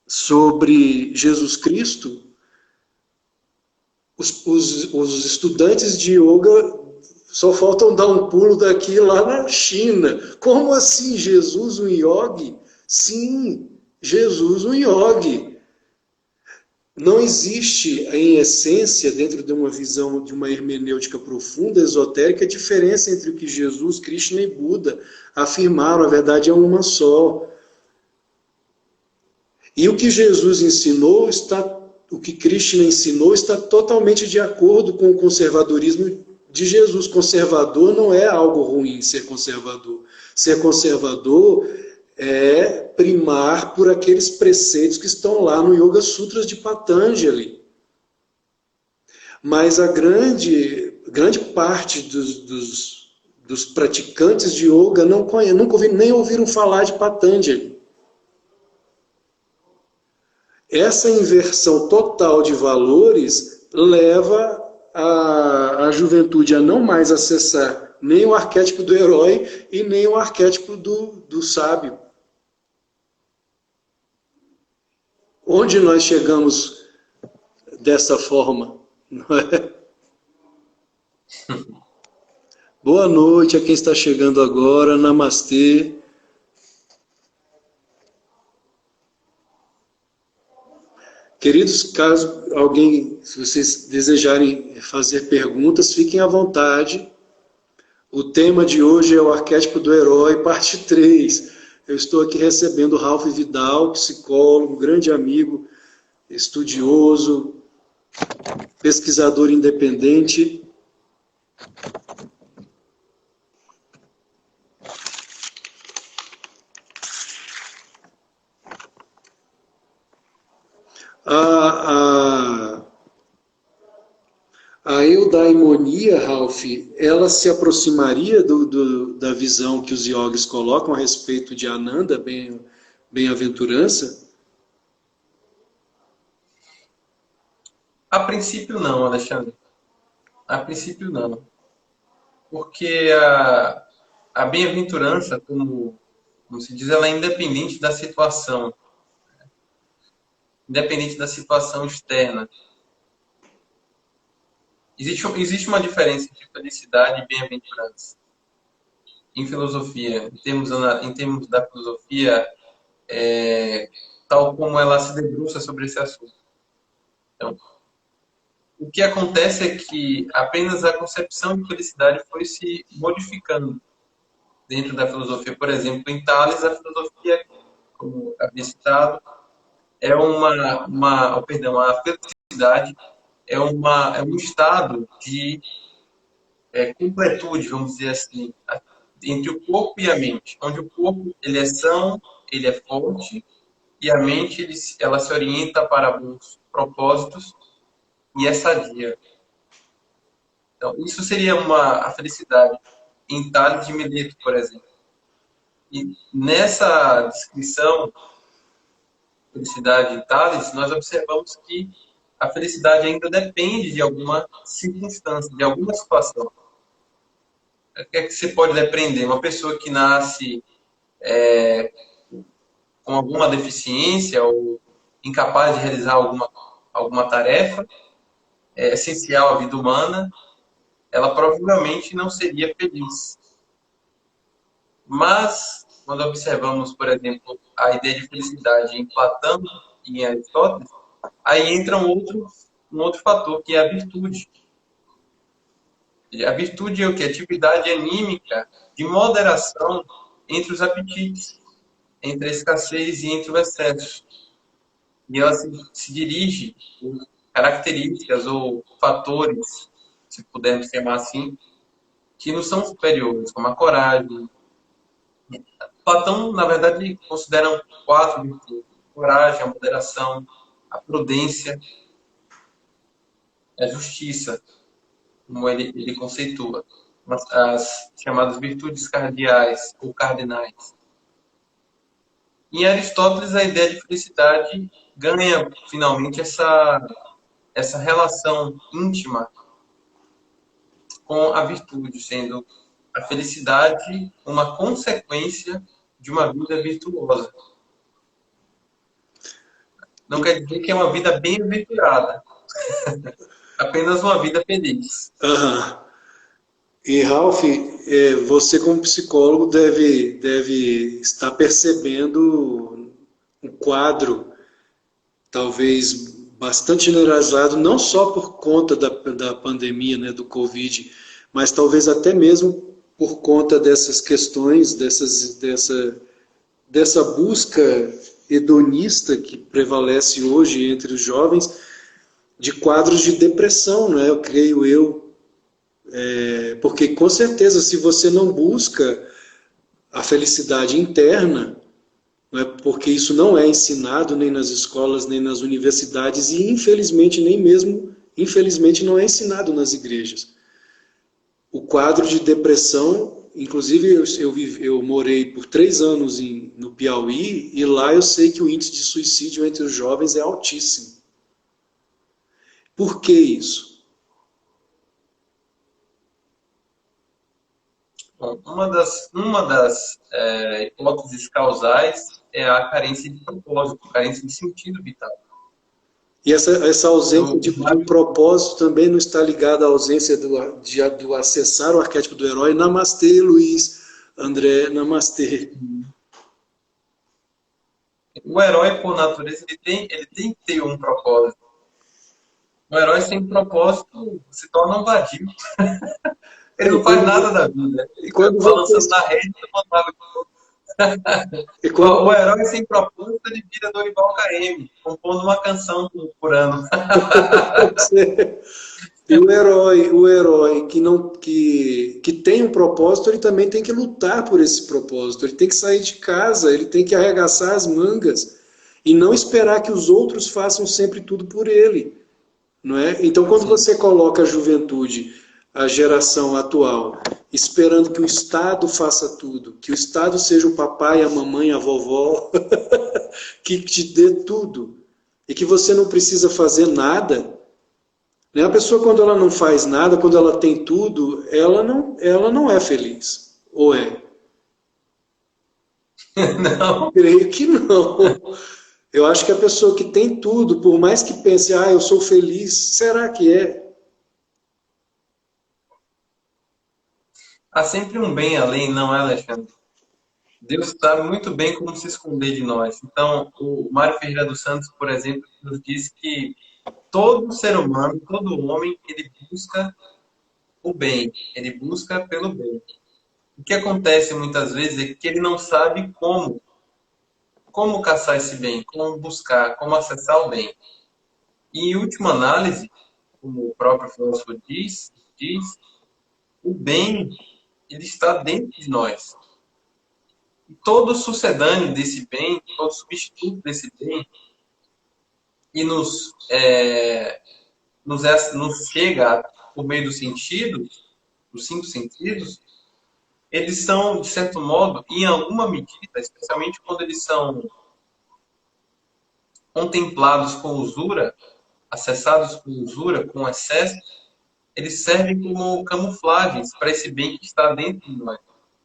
Speaker 1: sobre Jesus Cristo. Os estudantes de yoga só faltam dar um pulo daqui lá na China. Como assim, Jesus um yogi? Sim, Jesus um yogi. não existe, em essência, dentro de uma visão, de uma hermenêutica profunda, esotérica, diferença entre o que Jesus, Krishna e Buda afirmaram. A verdade é uma só. E o que Jesus ensinou o que Krishna ensinou está totalmente de acordo com o conservadorismo de Jesus. Conservador não é algo ruim, ser conservador. Ser conservador é primar por aqueles preceitos que estão lá no Yoga Sutras de Patanjali. Mas a grande parte dos praticantes de yoga nunca nem ouviram falar de Patanjali. Essa inversão total de valores leva a juventude a não mais acessar nem o arquétipo do herói e nem o arquétipo do sábio. Onde nós chegamos dessa forma? Não é? Boa noite a quem está chegando agora. Namastê. Queridos, caso alguém, se vocês desejarem fazer perguntas, fiquem à vontade. O tema de hoje é o arquétipo do herói, parte 3. Eu estou aqui recebendo Ralph Vidal, psicólogo, grande amigo, estudioso, pesquisador independente. A eudaimonia, Ralph, ela se aproximaria da visão que os yogis colocam a respeito de Ananda, bem-aventurança?
Speaker 2: A princípio não, Alexandre. A princípio não. Porque a bem-aventurança, como se diz, ela é independente da situação. Independente da situação externa. Existe uma diferença entre felicidade e bem-aventurança. Em filosofia, em termos da filosofia, tal como ela se debruça sobre esse assunto. Então, o que acontece é que apenas a concepção de felicidade foi se modificando dentro da filosofia. Por exemplo, em Tales, a filosofia, como havia citado, a felicidade é um estado de completude, vamos dizer assim, entre o corpo e a mente, onde o corpo ele é são, ele é forte, e a mente ela se orienta para bons propósitos e é sadia. Então, isso seria a felicidade em Tales de Mileto, por exemplo. E nessa descrição, felicidade em Tales, nós observamos que a felicidade ainda depende de alguma circunstância, de alguma situação. O que é que você pode aprender? Uma pessoa que nasce com alguma deficiência ou incapaz de realizar alguma tarefa essencial à vida humana, ela provavelmente não seria feliz. Mas, quando observamos, por exemplo, a ideia de felicidade em Platão e em Aristóteles, aí entra um outro fator, que é a virtude. A virtude é o quê? Atividade anímica de moderação entre os apetites, entre a escassez e entre o excesso. E ela se dirige por características ou fatores, se pudermos chamar assim, que não são superiores, como a coragem. Platão, na verdade, considera 4 virtudes: a coragem, a moderação, a prudência, a justiça, como ele conceitua, as chamadas virtudes cardeais ou cardinais. Em Aristóteles, a ideia de felicidade ganha, finalmente, essa relação íntima com a virtude, sendo a felicidade uma consequência de uma vida virtuosa. Não quer dizer que é uma vida bem-aventurada. Apenas uma vida feliz.
Speaker 1: Uhum. E, Ralph, você como psicólogo deve estar percebendo um quadro, talvez bastante generalizado, não só por conta da pandemia, né, do Covid, mas talvez até mesmo por conta dessas questões, dessa busca hedonista que prevalece hoje entre os jovens, de quadros de depressão, né, eu creio eu. Porque com certeza, se você não busca a felicidade interna, não é, porque isso não é ensinado nem nas escolas, nem nas universidades, e infelizmente nem mesmo, infelizmente não é ensinado nas igrejas. O quadro de depressão, inclusive eu morei por 3 anos no Piauí, e lá eu sei que o índice de suicídio entre os jovens é altíssimo. Por que isso?
Speaker 2: Bom, uma das hipóteses causais é a carência de propósito, carência de sentido vital.
Speaker 1: E essa ausência
Speaker 2: Eu,
Speaker 1: de propósito também não está ligada à ausência do acessar o arquétipo do herói. Namastê, Luiz, André, namastê.
Speaker 2: o herói, por natureza, ele tem que ter um propósito. O herói sem propósito se torna um vadio. Ele não faz nada da vida. Ele
Speaker 1: E
Speaker 2: fica
Speaker 1: quando
Speaker 2: balançando
Speaker 1: você,
Speaker 2: na rede e tomando água de coco.
Speaker 1: e quando
Speaker 2: O herói sem propósito, ele vira Dorival Caymmi, compondo uma canção por ano.
Speaker 1: você, e o herói que tem um propósito, ele também tem que lutar por esse propósito. Ele tem que sair de casa, ele tem que arregaçar as mangas e não esperar que os outros façam sempre tudo por ele. Não é? Então, quando
Speaker 2: Sim.
Speaker 1: você coloca a juventude, a geração atual, esperando que o Estado faça tudo, que o Estado seja o papai, a mamãe, a vovó, que te dê tudo, e que você não precisa fazer nada, né? A pessoa, quando ela não faz nada, quando ela tem tudo, ela não é feliz. Ou é?
Speaker 2: Não.
Speaker 1: Creio que não. Eu acho que a pessoa que tem tudo, por mais que pense, eu sou feliz, será que é?
Speaker 2: Há sempre um bem além, não é, Alexandre? Deus sabe muito bem como se esconder de nós. Então, o Mário Ferreira dos Santos, por exemplo, nos diz que todo ser humano, todo homem, ele busca o bem, ele busca pelo bem. O que acontece muitas vezes é que ele não sabe como caçar esse bem, como buscar, como acessar o bem. E em última análise, como o próprio filósofo diz, o bem ele está dentro de nós. E todo sucedâneo desse bem, todo substituto desse bem, e nos chega por meio dos sentidos, dos 5 sentidos, eles são, de certo modo, em alguma medida, especialmente quando eles são contemplados com usura, acessados com usura, com excesso, eles servem como camuflagens para esse bem que está dentro de nós.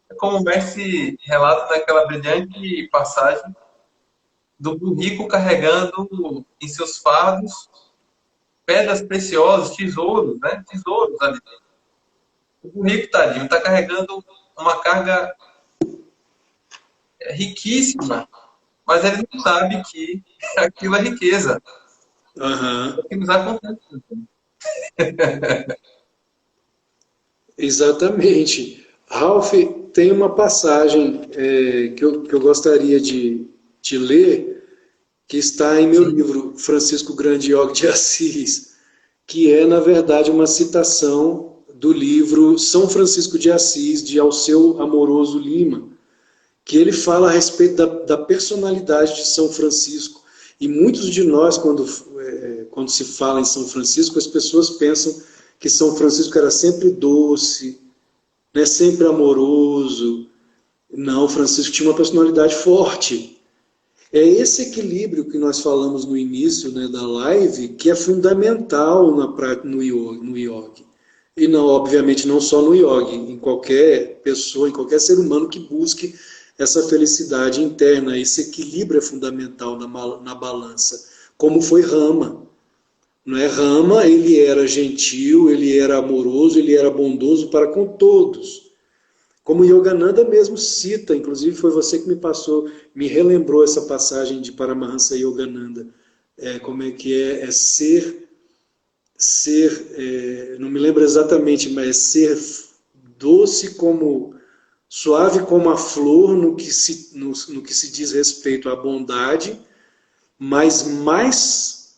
Speaker 2: É como o mestre relata naquela brilhante passagem do burrico carregando em seus fardos pedras preciosas, tesouros, né? Tesouros ali dentro. O burrico, tadinho, está carregando uma carga riquíssima, mas ele não sabe que aquilo é riqueza.
Speaker 1: Aham.
Speaker 2: É o que nos acontece.
Speaker 1: Exatamente. Ralph, tem uma passagem que eu gostaria de ler, que está em meu
Speaker 2: Sim.
Speaker 1: livro Francisco Grande Yogi de Assis, que é, na verdade, uma citação do livro São Francisco de Assis, de Alceu Amoroso Lima, que ele fala a respeito da personalidade de São Francisco. E muitos de nós, quando se fala em São Francisco, as pessoas pensam que São Francisco era sempre doce, né, sempre amoroso. Não, Francisco tinha uma personalidade forte. É esse equilíbrio que nós falamos no início, né, da live, que é fundamental no yoga. E não, obviamente, não só no yoga, em qualquer pessoa, em qualquer ser humano que busque essa felicidade interna. Esse equilíbrio é fundamental na balança, como foi Rama. Não é? Rama, ele era gentil, ele era amoroso, ele era bondoso para com todos. Como Yogananda mesmo cita, inclusive foi você que me relembrou essa passagem de Paramahansa Yogananda. como é que é não me lembro exatamente, mas é ser doce como, suave como a flor no que se diz respeito à bondade, mas mais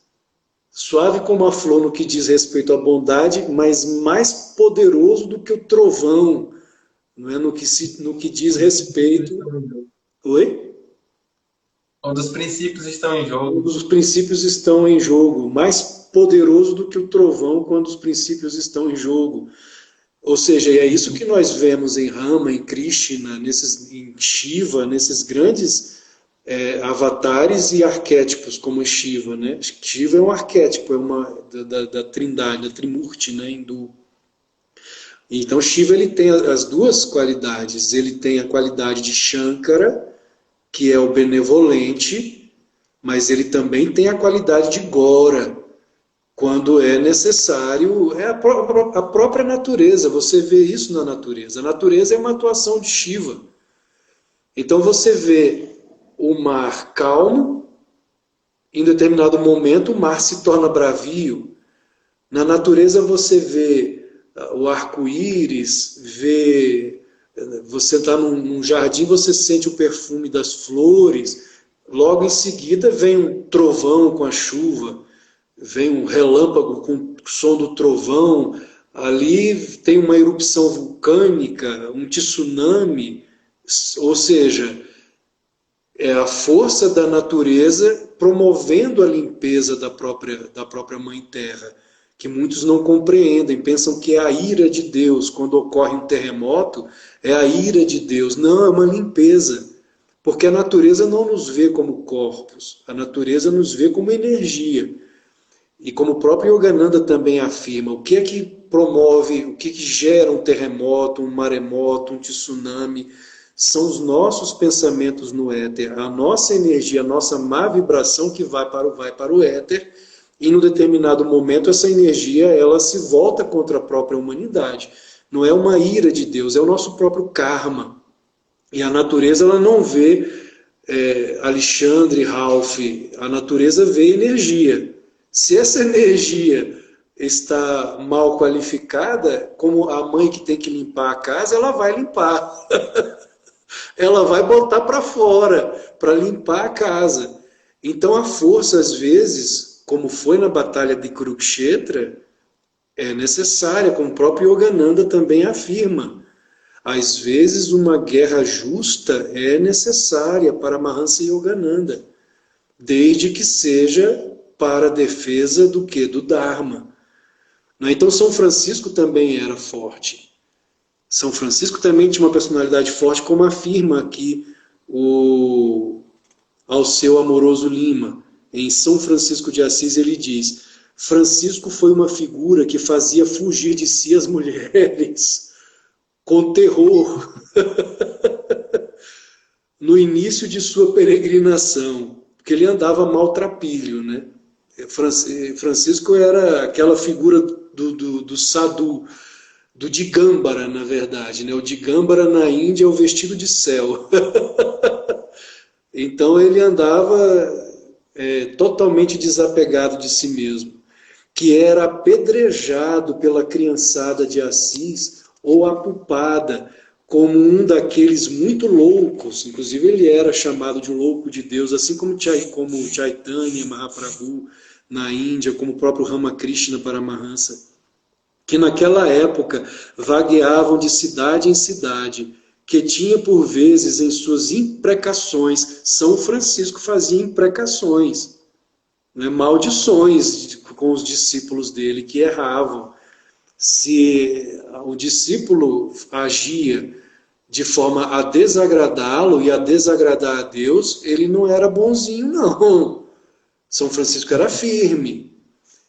Speaker 1: suave como a flor no que diz respeito à bondade, mas mais poderoso do que o trovão, não é? No que diz respeito. Oi?
Speaker 2: Quando os princípios estão em jogo.
Speaker 1: Os princípios estão em jogo, mais poderoso do que o trovão quando os princípios estão em jogo. Ou seja, é isso que nós vemos em Rama, em Krishna, em Shiva, nesses grandes avatares e arquétipos como Shiva, né? Shiva é um arquétipo, da trindade, da Trimurti, né, hindu. Então Shiva ele tem as duas qualidades. Ele tem a qualidade de Shankara, que é o benevolente, mas ele também tem a qualidade de Gora, quando é necessário. É a própria natureza, você vê isso na natureza. A natureza é uma atuação de Shiva. Então você vê o mar calmo, em determinado momento o mar se torna bravio. Na natureza você vê o arco-íris, você está num jardim, você sente o perfume das flores, logo em seguida vem um trovão com a chuva, vem um relâmpago com o som do trovão, ali tem uma erupção vulcânica, um tsunami, ou seja, é a força da natureza promovendo a limpeza da própria Mãe Terra, que muitos não compreendem, pensam que é a ira de Deus. Quando ocorre um terremoto, é a ira de Deus. Não, é uma limpeza, porque a natureza não nos vê como corpos, a natureza nos vê como energia. E como o próprio Yogananda também afirma, o que é que promove, o que gera um terremoto, um maremoto, um tsunami? São os nossos pensamentos no éter, a nossa energia, a nossa má vibração que vai para o éter, e num determinado momento essa energia ela se volta contra a própria humanidade. Não é uma ira de Deus, é o nosso próprio karma. E a natureza ela não vê Alexandre, Ralph, a natureza vê energia. Se essa energia está mal qualificada, como a mãe que tem que limpar a casa, ela vai limpar. Ela vai botar para fora, para limpar a casa. Então a força, às vezes, como foi na batalha de Kurukshetra, é necessária, como o próprio Yogananda também afirma. Às vezes uma guerra justa é necessária para Mahansa Yogananda, desde que seja para a defesa do quê? Do Dharma. Então São Francisco também era forte. São Francisco também tinha uma personalidade forte, como afirma aqui o Alceu Amoroso Lima. Em São Francisco de Assis ele diz: Francisco foi uma figura que fazia fugir de si as mulheres com terror no início de sua peregrinação, porque ele andava maltrapilho, né? Francisco era aquela figura do sadhu, do Digambara, na verdade, né? O Digambara na Índia é o vestido de céu. Então ele andava totalmente desapegado de si mesmo, que era apedrejado pela criançada de Assis ou apupada como um daqueles muito loucos. Inclusive ele era chamado de louco de Deus, assim como Chaitanya Mahaprabhu na Índia, como o próprio Ramakrishna Paramahansa, que naquela época vagueavam de cidade em cidade, que tinha por vezes em suas imprecações, São Francisco fazia imprecações, né, maldições com os discípulos dele que erravam. Se o discípulo agia de forma a desagradá-lo e a desagradar a Deus, ele não era bonzinho, não. São Francisco era firme.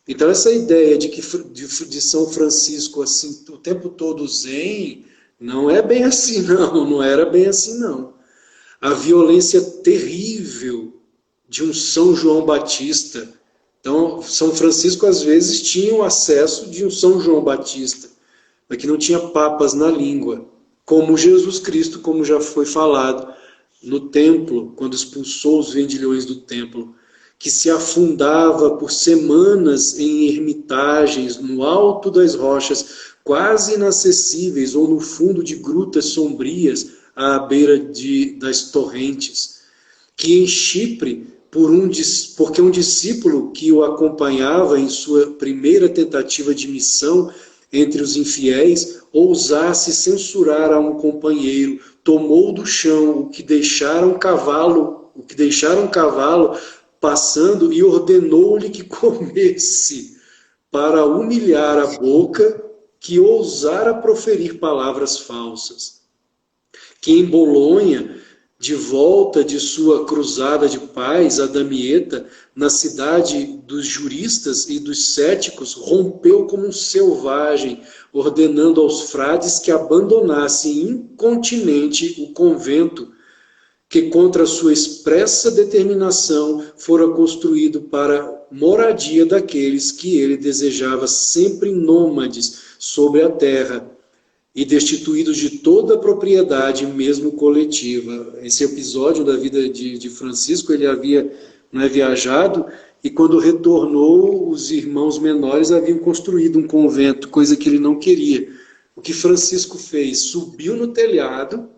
Speaker 1: Então essa ideia de São Francisco assim o tempo todo zen, não é bem assim não, não era bem assim não. A violência terrível de um São João Batista. Então São Francisco às vezes tinha o acesso de um São João Batista, mas que não tinha papas na língua, como Jesus Cristo, como já foi falado no templo, quando expulsou os vendilhões do templo, que se afundava por semanas em ermitagens no alto das rochas, quase inacessíveis, ou no fundo de grutas sombrias à beira das torrentes, que em Chipre, porque um discípulo que o acompanhava em sua primeira tentativa de missão entre os infiéis, ousasse censurar a um companheiro, tomou do chão o que deixara um cavalo passando e ordenou-lhe que comesse, para humilhar a boca que ousara proferir palavras falsas. Que em Bolonha, de volta de sua cruzada de paz a Damieta, na cidade dos juristas e dos céticos, rompeu como um selvagem, ordenando aos frades que abandonassem incontinenti o convento, que contra sua expressa determinação fora construído para moradia daqueles que ele desejava sempre nômades sobre a terra, e destituídos de toda a propriedade, mesmo coletiva. Esse episódio da vida de Francisco, ele havia viajado, e quando retornou, os irmãos menores haviam construído um convento, coisa que ele não queria. O que Francisco fez? Subiu no telhado,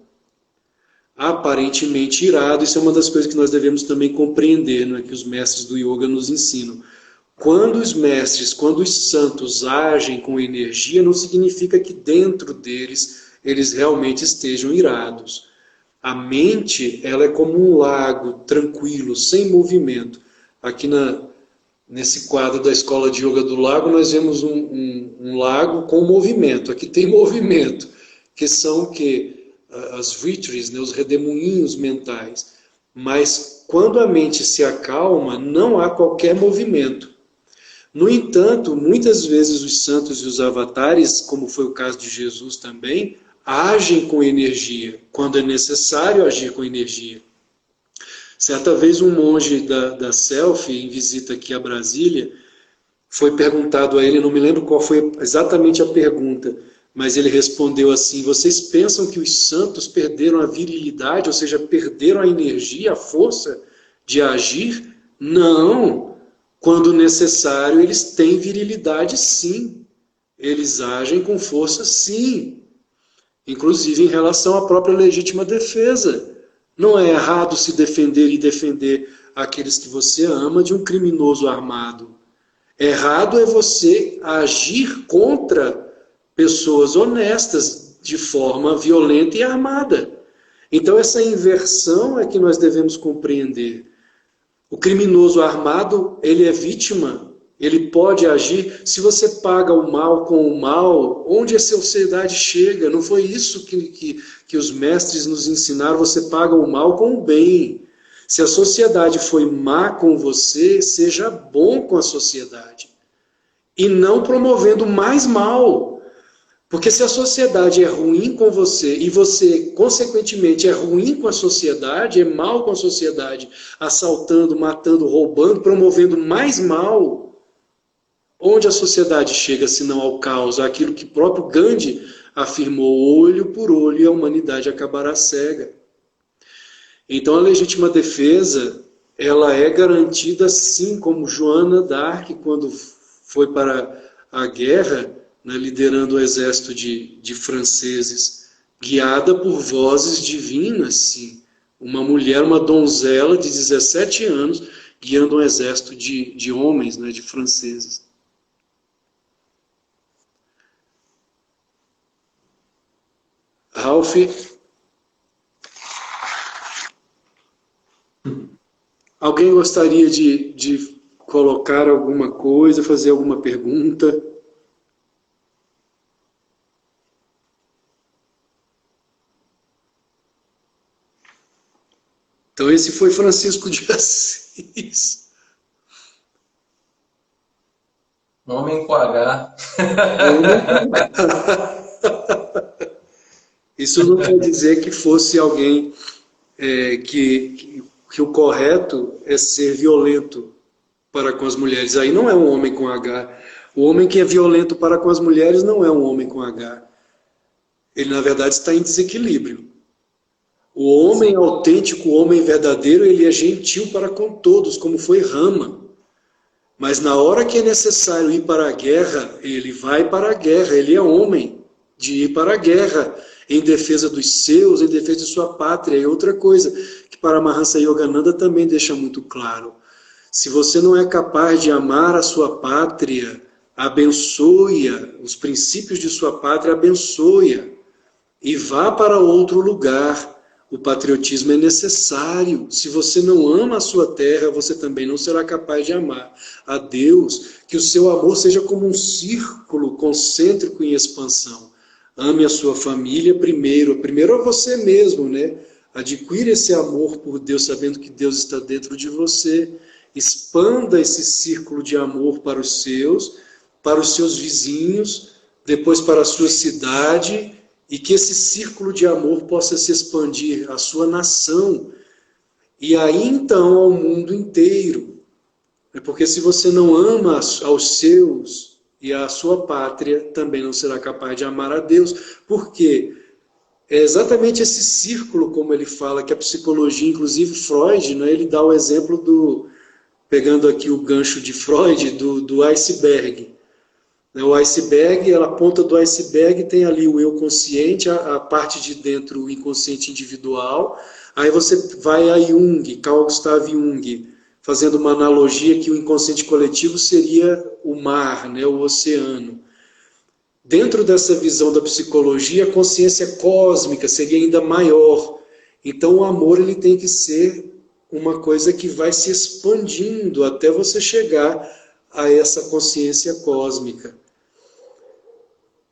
Speaker 1: aparentemente irado. Isso é uma das coisas que nós devemos também compreender, que os mestres do yoga nos ensinam. Quando os santos agem com energia, não significa que dentro deles eles realmente estejam irados. A mente, ela é como um lago tranquilo, sem movimento. Aqui nesse quadro da Escola de Yoga do Lago, nós vemos um lago com movimento. Aqui tem movimento, que são o quê? As vitris, os redemoinhos mentais. Mas quando a mente se acalma, não há qualquer movimento. No entanto, muitas vezes os santos e os avatares, como foi o caso de Jesus também, agem com energia, quando é necessário agir com energia. Certa vez um monge da Selfie, em visita aqui a Brasília, foi perguntado a ele, não me lembro qual foi exatamente a pergunta, mas ele respondeu assim: vocês pensam que os santos perderam a virilidade, ou seja, perderam a energia, a força de agir? Não! Quando necessário, eles têm virilidade, sim. Eles agem com força, sim. Inclusive em relação à própria legítima defesa. Não é errado se defender e defender aqueles que você ama de um criminoso armado. Errado é você agir contra pessoas honestas de forma violenta e armada. Então essa inversão é que nós devemos compreender. O criminoso armado, ele é vítima, ele pode agir. Se você paga o mal com o mal, onde a sociedade chega? Não foi isso que os mestres nos ensinaram, você paga o mal com o bem. Se a sociedade foi má com você, seja bom com a sociedade. E não promovendo mais mal. Porque se a sociedade é ruim com você e você, consequentemente, é ruim com a sociedade, é mal com a sociedade, assaltando, matando, roubando, promovendo mais mal, onde a sociedade chega senão ao caos? Aquilo que o próprio Gandhi afirmou: olho por olho e a humanidade acabará cega. Então a legítima defesa, ela é garantida sim, como Joana d'Arc, quando foi para a guerra, liderando o exército de franceses, guiada por vozes divinas, sim. Uma mulher, uma donzela de 17 anos, guiando um exército de homens, de franceses. Ralph, alguém gostaria de colocar alguma coisa, fazer alguma pergunta? Então esse foi Francisco de Assis.
Speaker 2: Homem com H.
Speaker 1: Isso não quer dizer que fosse alguém que o correto é ser violento para com as mulheres. Aí não é um homem com H. O homem que é violento para com as mulheres não é um homem com H. Ele, na verdade, está em desequilíbrio. O homem
Speaker 2: Sim.
Speaker 1: autêntico, o homem verdadeiro, ele é gentil para com todos, como foi Rama. Mas na hora que é necessário ir para a guerra, ele vai para a guerra, ele é homem de ir para a guerra, em defesa dos seus, em defesa de sua pátria. E outra coisa que Paramahansa Yogananda também deixa muito claro: se você não é capaz de amar a sua pátria, abençoe-a, os princípios de sua pátria, abençoe-a e vá para outro lugar. O patriotismo é necessário. Se você não ama a sua terra, você também não será capaz de amar a Deus. Que o seu amor seja como um círculo concêntrico em expansão. Ame a sua família primeiro. Primeiro a você mesmo, né? Adquira esse amor por Deus, sabendo que Deus está dentro de você. Expanda esse círculo de amor para os seus vizinhos, depois para a sua cidade, e que esse círculo de amor possa se expandir à sua nação e aí então ao mundo inteiro. Porque se você não ama aos seus e à sua pátria, também não será capaz de amar a Deus. Por quê? É exatamente esse círculo, como ele fala, que a psicologia, inclusive Freud, né, ele dá o exemplo pegando aqui o gancho de Freud, do iceberg. O iceberg, a ponta do iceberg tem ali o eu consciente, a parte de dentro o inconsciente individual. Aí você vai a Jung, Carl Gustav Jung, fazendo uma analogia que o inconsciente coletivo seria o mar, né, o oceano. Dentro dessa visão da psicologia, a consciência cósmica seria ainda maior. Então o amor ele tem que ser uma coisa que vai se expandindo até você chegar a essa consciência cósmica.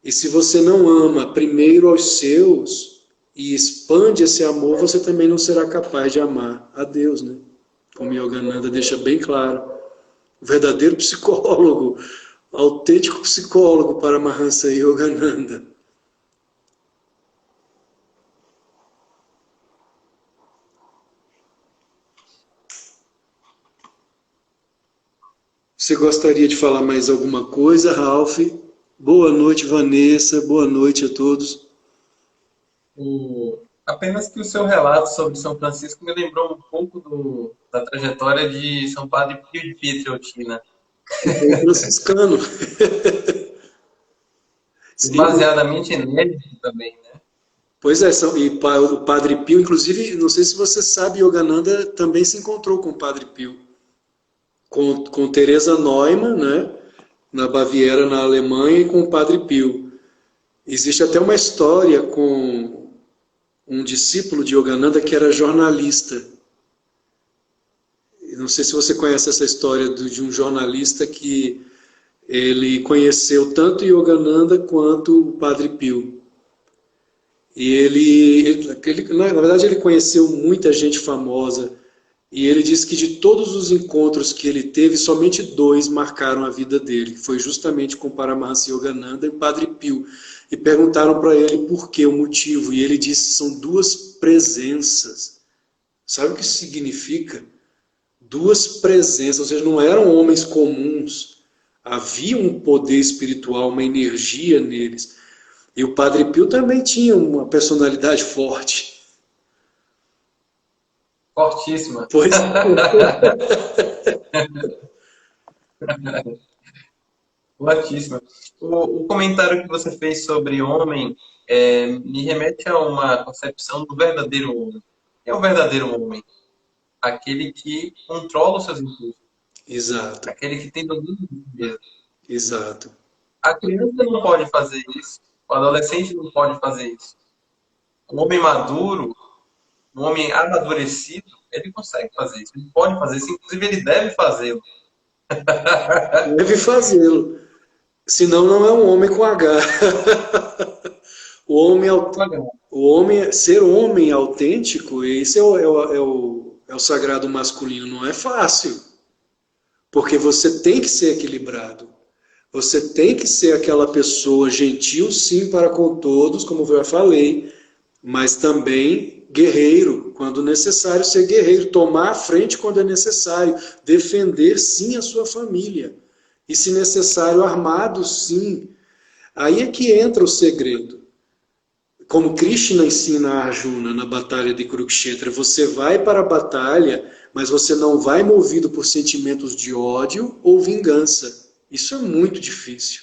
Speaker 1: E se você não ama primeiro aos seus e expande esse amor, você também não será capaz de amar a Deus, né? Como Yogananda deixa bem claro. O verdadeiro psicólogo, autêntico psicólogo Paramahansa Yogananda. Você gostaria de falar mais alguma coisa, Ralph? Boa noite, Vanessa. Boa noite a todos.
Speaker 2: Apenas que o seu relato sobre São Francisco me lembrou um pouco da trajetória de São Padre Pio de Pietrelcina.
Speaker 1: Foi franciscano.
Speaker 2: Demasiadamente enérgico também, né?
Speaker 1: Pois é, e o Padre Pio, inclusive, não sei se você sabe, Yogananda também se encontrou com o Padre Pio. Com Teresa Neumann, né, na Baviera, na Alemanha, e com o Padre Pio. Existe até uma história com um discípulo de Yogananda que era jornalista. Não sei se você conhece essa história de um jornalista que ele conheceu tanto Yogananda quanto o Padre Pio. E na verdade, ele conheceu muita gente famosa. E ele disse que de todos os encontros que ele teve, somente 2 marcaram a vida dele. Foi justamente com Paramahansa Yogananda e o Padre Pio. E perguntaram para ele por que, o motivo. E ele disse que são 2 presenças. Sabe o que isso significa? 2 presenças, ou seja, não eram homens comuns. Havia um poder espiritual, uma energia neles. E o Padre Pio também tinha uma personalidade forte.
Speaker 2: Fortíssima.
Speaker 1: Pois
Speaker 2: Fortíssima. O comentário que você fez sobre homem me remete a uma concepção do verdadeiro homem. É o verdadeiro homem. Aquele que controla os seus impulsos.
Speaker 1: Exato.
Speaker 2: Aquele que tem domínio de si mesmo.
Speaker 1: Exato.
Speaker 2: A criança não pode fazer isso. O adolescente não pode fazer isso. O homem maduro, um homem amadurecido, ele consegue fazer isso. Ele pode fazer isso. Inclusive, ele deve fazê-lo.
Speaker 1: Deve fazê-lo. Senão não é um homem com H. Ser homem autêntico, esse é o sagrado masculino, não é fácil. Porque você tem que ser equilibrado. Você tem que ser aquela pessoa gentil, sim, para com todos, como eu já falei, mas também guerreiro, quando necessário ser guerreiro, tomar a frente quando é necessário, defender, sim, a sua família. E, se necessário, armado, sim. Aí é que entra o segredo. como Krishna ensina a Arjuna na batalha de Kurukshetra, você vai para a batalha, mas você não vai movido por sentimentos de ódio ou vingança. Isso é muito difícil.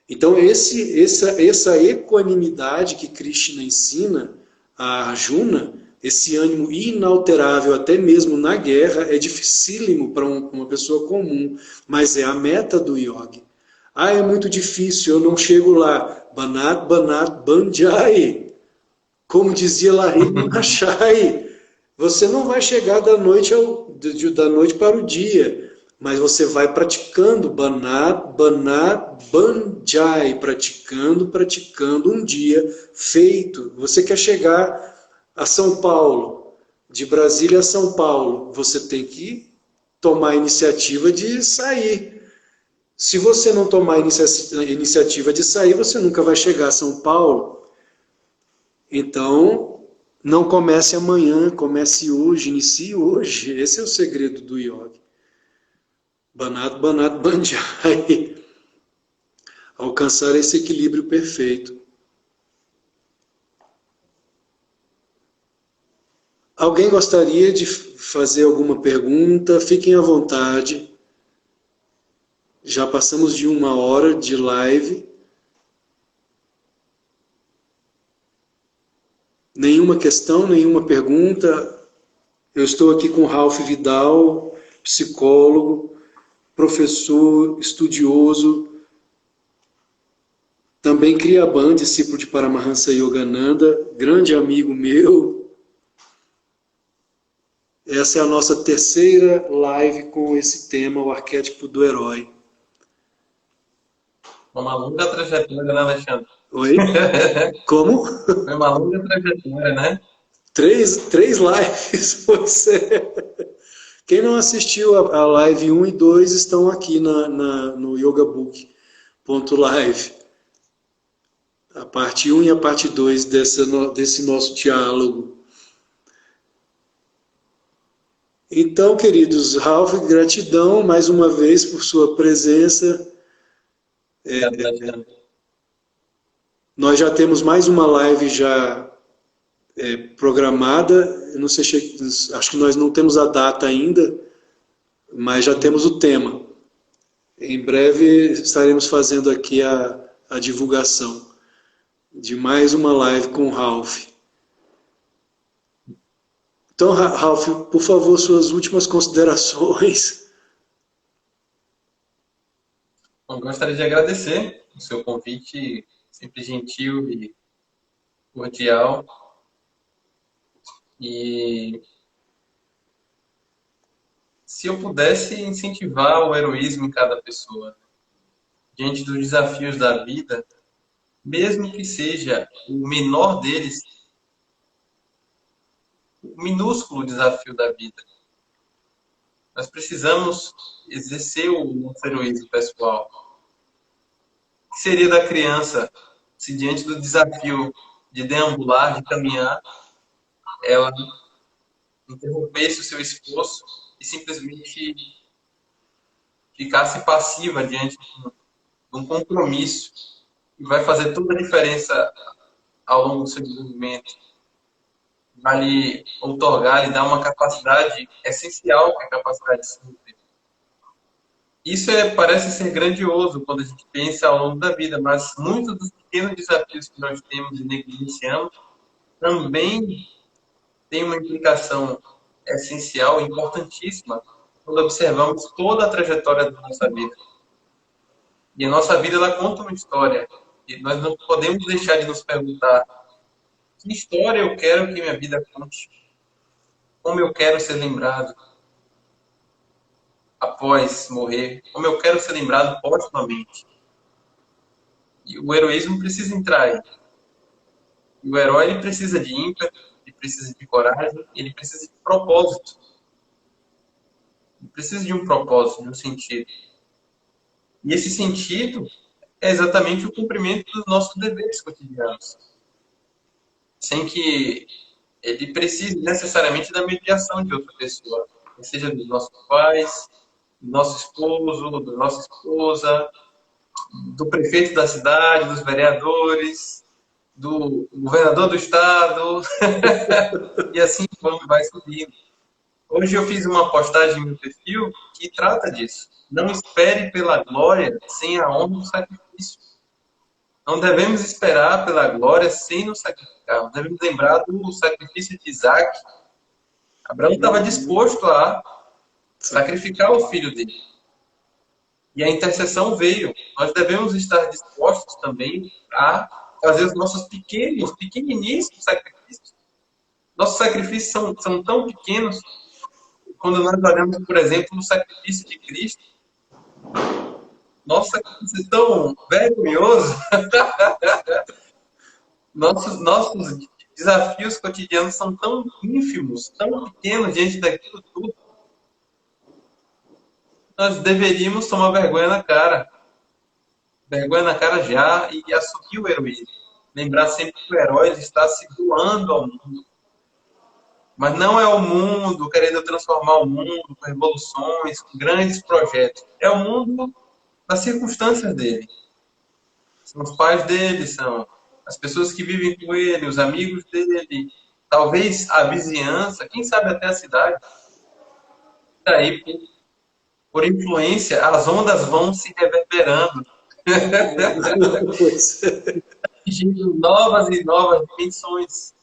Speaker 1: Então, essa equanimidade que Krishna ensina a Arjuna, esse ânimo inalterável até mesmo na guerra, é dificílimo para uma pessoa comum, mas é a meta do yogi. Ah, é muito difícil, eu não chego lá. Banat, banat, banjai. Como dizia Lahiri Mahashai, você não vai chegar da noite para o dia, mas você vai praticando Banat, Banat, Banjai, praticando um dia feito. Você quer chegar a São Paulo, de Brasília a São Paulo, você tem que tomar a iniciativa de sair. Se você não tomar a iniciativa de sair, você nunca vai chegar a São Paulo. Então, não comece amanhã, comece hoje, inicie hoje. Esse é o segredo do yoga. Banat, banat, banjai. Alcançar esse equilíbrio perfeito. Alguém gostaria de fazer alguma pergunta? Fiquem à vontade. Já passamos de 1 hora de live. Nenhuma questão, nenhuma pergunta. Eu estou aqui com Ralph Vidal, psicólogo, professor, estudioso, também Kriyaban, discípulo de Paramahansa Yogananda, grande amigo meu. Essa é a nossa terceira live com esse tema, o arquétipo do herói.
Speaker 2: Uma longa trajetória, né, Alexandre?
Speaker 1: Oi? Como?
Speaker 2: Foi uma longa trajetória, né?
Speaker 1: Três lives, você. Quem não assistiu a live 1 e 2 estão aqui no yogabook.live. A parte 1 e a parte 2 desse nosso diálogo. Então, queridos, Ralph, gratidão mais uma vez por sua presença. Nós já temos mais uma live já programada. Eu não sei, acho que nós não temos a data ainda, mas já temos o tema. Em breve estaremos fazendo aqui a divulgação de mais uma live com o Ralph. Então, Ralph, por favor, suas últimas considerações.
Speaker 2: Bom, gostaria de agradecer o seu convite, sempre gentil e cordial. E se eu pudesse incentivar o heroísmo em cada pessoa, diante dos desafios da vida, mesmo que seja o menor deles, o minúsculo desafio da vida, nós precisamos exercer o nosso heroísmo pessoal. O que seria da criança se diante do desafio de deambular, de caminhar, ela interrompesse o seu esforço e simplesmente ficasse passiva diante de um compromisso que vai fazer toda a diferença ao longo do seu desenvolvimento, vai lhe outorgar, lhe dar uma capacidade essencial, que é a capacidade de sofrer. Isso parece ser grandioso quando a gente pensa ao longo da vida, mas muitos dos pequenos desafios que nós temos e negligenciamos também têm uma implicação essencial, importantíssima, quando observamos toda a trajetória da nossa vida. E a nossa vida, ela conta uma história. E nós não podemos deixar de nos perguntar: que história eu quero que minha vida conte? Como eu quero ser lembrado após morrer? Como eu quero ser lembrado póstumamente? E o heroísmo precisa entrar aí. E o herói, ele precisa de ímpeto, ele precisa de coragem, ele precisa de propósito. Ele precisa de um propósito, de um sentido. E esse sentido é exatamente o cumprimento dos nossos deveres cotidianos. Sem que ele precise necessariamente da mediação de outra pessoa, seja dos nossos pais, do nosso esposo, da nossa esposa, do prefeito da cidade, dos vereadores, do governador do estado, e assim vai subindo. Hoje eu fiz uma postagem no perfil que trata disso. Não espere pela glória sem a honra do sacrifício. Não devemos esperar pela glória sem nos sacrificar. Devemos lembrar do sacrifício de Isaac. Abraão estava disposto a sacrificar o filho dele. E a intercessão veio. Nós devemos estar dispostos também a fazer os nossos pequeniníssimos sacrifícios. Nossos sacrifícios são tão pequenos. Quando nós olhamos, por exemplo, no sacrifício de Cristo, nosso sacrifício é tão vergonhoso. Nossos desafios cotidianos são tão ínfimos, tão pequenos diante daquilo tudo. Nós deveríamos tomar vergonha na cara. Vergonha na cara já e assumir o heroísmo. Lembrar sempre que o herói está se doando ao mundo. Mas não é o mundo querendo transformar o mundo com revoluções, com grandes projetos. É o mundo das circunstâncias dele. São os pais dele, são as pessoas que vivem com ele, os amigos dele, talvez a vizinhança, quem sabe até a cidade. Daí, por influência, as ondas vão se reverberando. Atingindo novas e novas dimensões.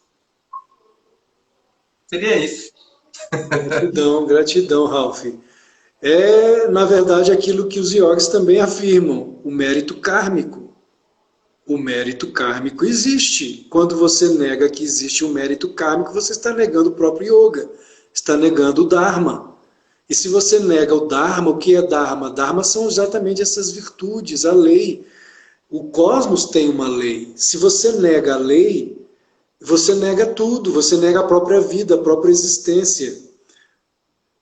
Speaker 2: Seria isso.
Speaker 1: Gratidão, Ralph. É, na verdade, aquilo que os iogues também afirmam, o mérito kármico. O mérito kármico existe. Quando você nega que existe um mérito kármico, você está negando o próprio yoga, está negando o Dharma. E se você nega o Dharma, o que é Dharma? Dharma são exatamente essas virtudes, a lei. O cosmos tem uma lei. Se você nega a lei, você nega tudo, você nega a própria vida, a própria existência.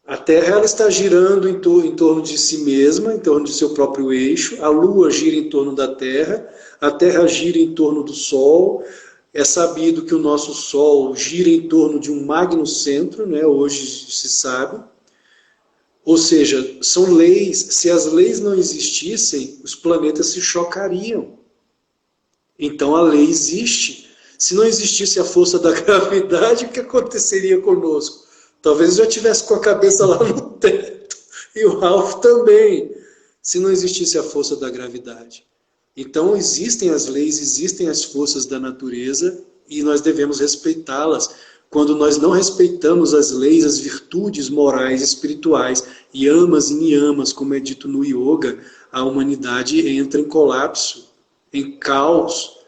Speaker 1: A Terra ela está girando em torno de si mesma, em torno de seu próprio eixo, a Lua gira em torno da Terra, a Terra gira em torno do Sol. É sabido que o nosso Sol gira em torno de um magno centro, né? Hoje se sabe. Ou seja, são leis. Se as leis não existissem, os planetas se chocariam. Então a lei existe. Se não existisse a força da gravidade, o que aconteceria conosco? Talvez eu já estivesse com a cabeça lá no teto. E o Ralph também. Se não existisse a força da gravidade. Então existem as leis, existem as forças da natureza e nós devemos respeitá-las. Quando nós não respeitamos as leis, as virtudes morais, espirituais, yamas e niyamas, como é dito no yoga, a humanidade entra em colapso, em caos.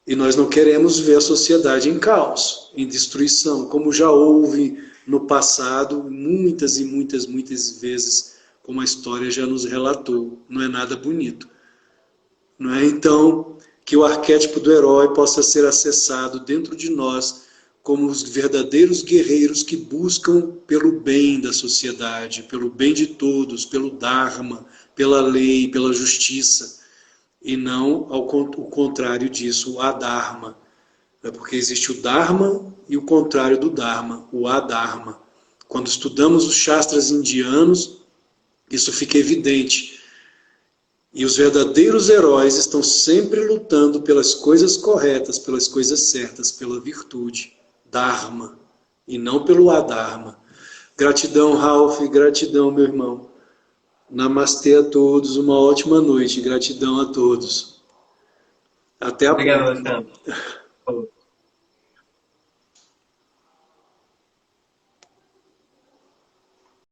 Speaker 1: E nós não queremos ver a sociedade em caos, em destruição, como já houve no passado, muitas e muitas vezes, como a história já nos relatou. Não é nada bonito. Não é? Então, que o arquétipo do herói possa ser acessado dentro de nós como os verdadeiros guerreiros que buscam pelo bem da sociedade, pelo bem de todos, pelo Dharma, pela lei, pela justiça, e não o contrário disso, o adharma. Porque existe o Dharma e o contrário do Dharma, o adharma. Quando estudamos os Shastras indianos, isso fica evidente. E os verdadeiros heróis estão sempre lutando pelas coisas corretas, pelas coisas certas, pela virtude, Dharma, e não pelo adharma. Gratidão, Ralph, gratidão, meu irmão. Namastê a todos, uma ótima noite, gratidão a todos. Até a próxima.
Speaker 2: Obrigado, Alexandre.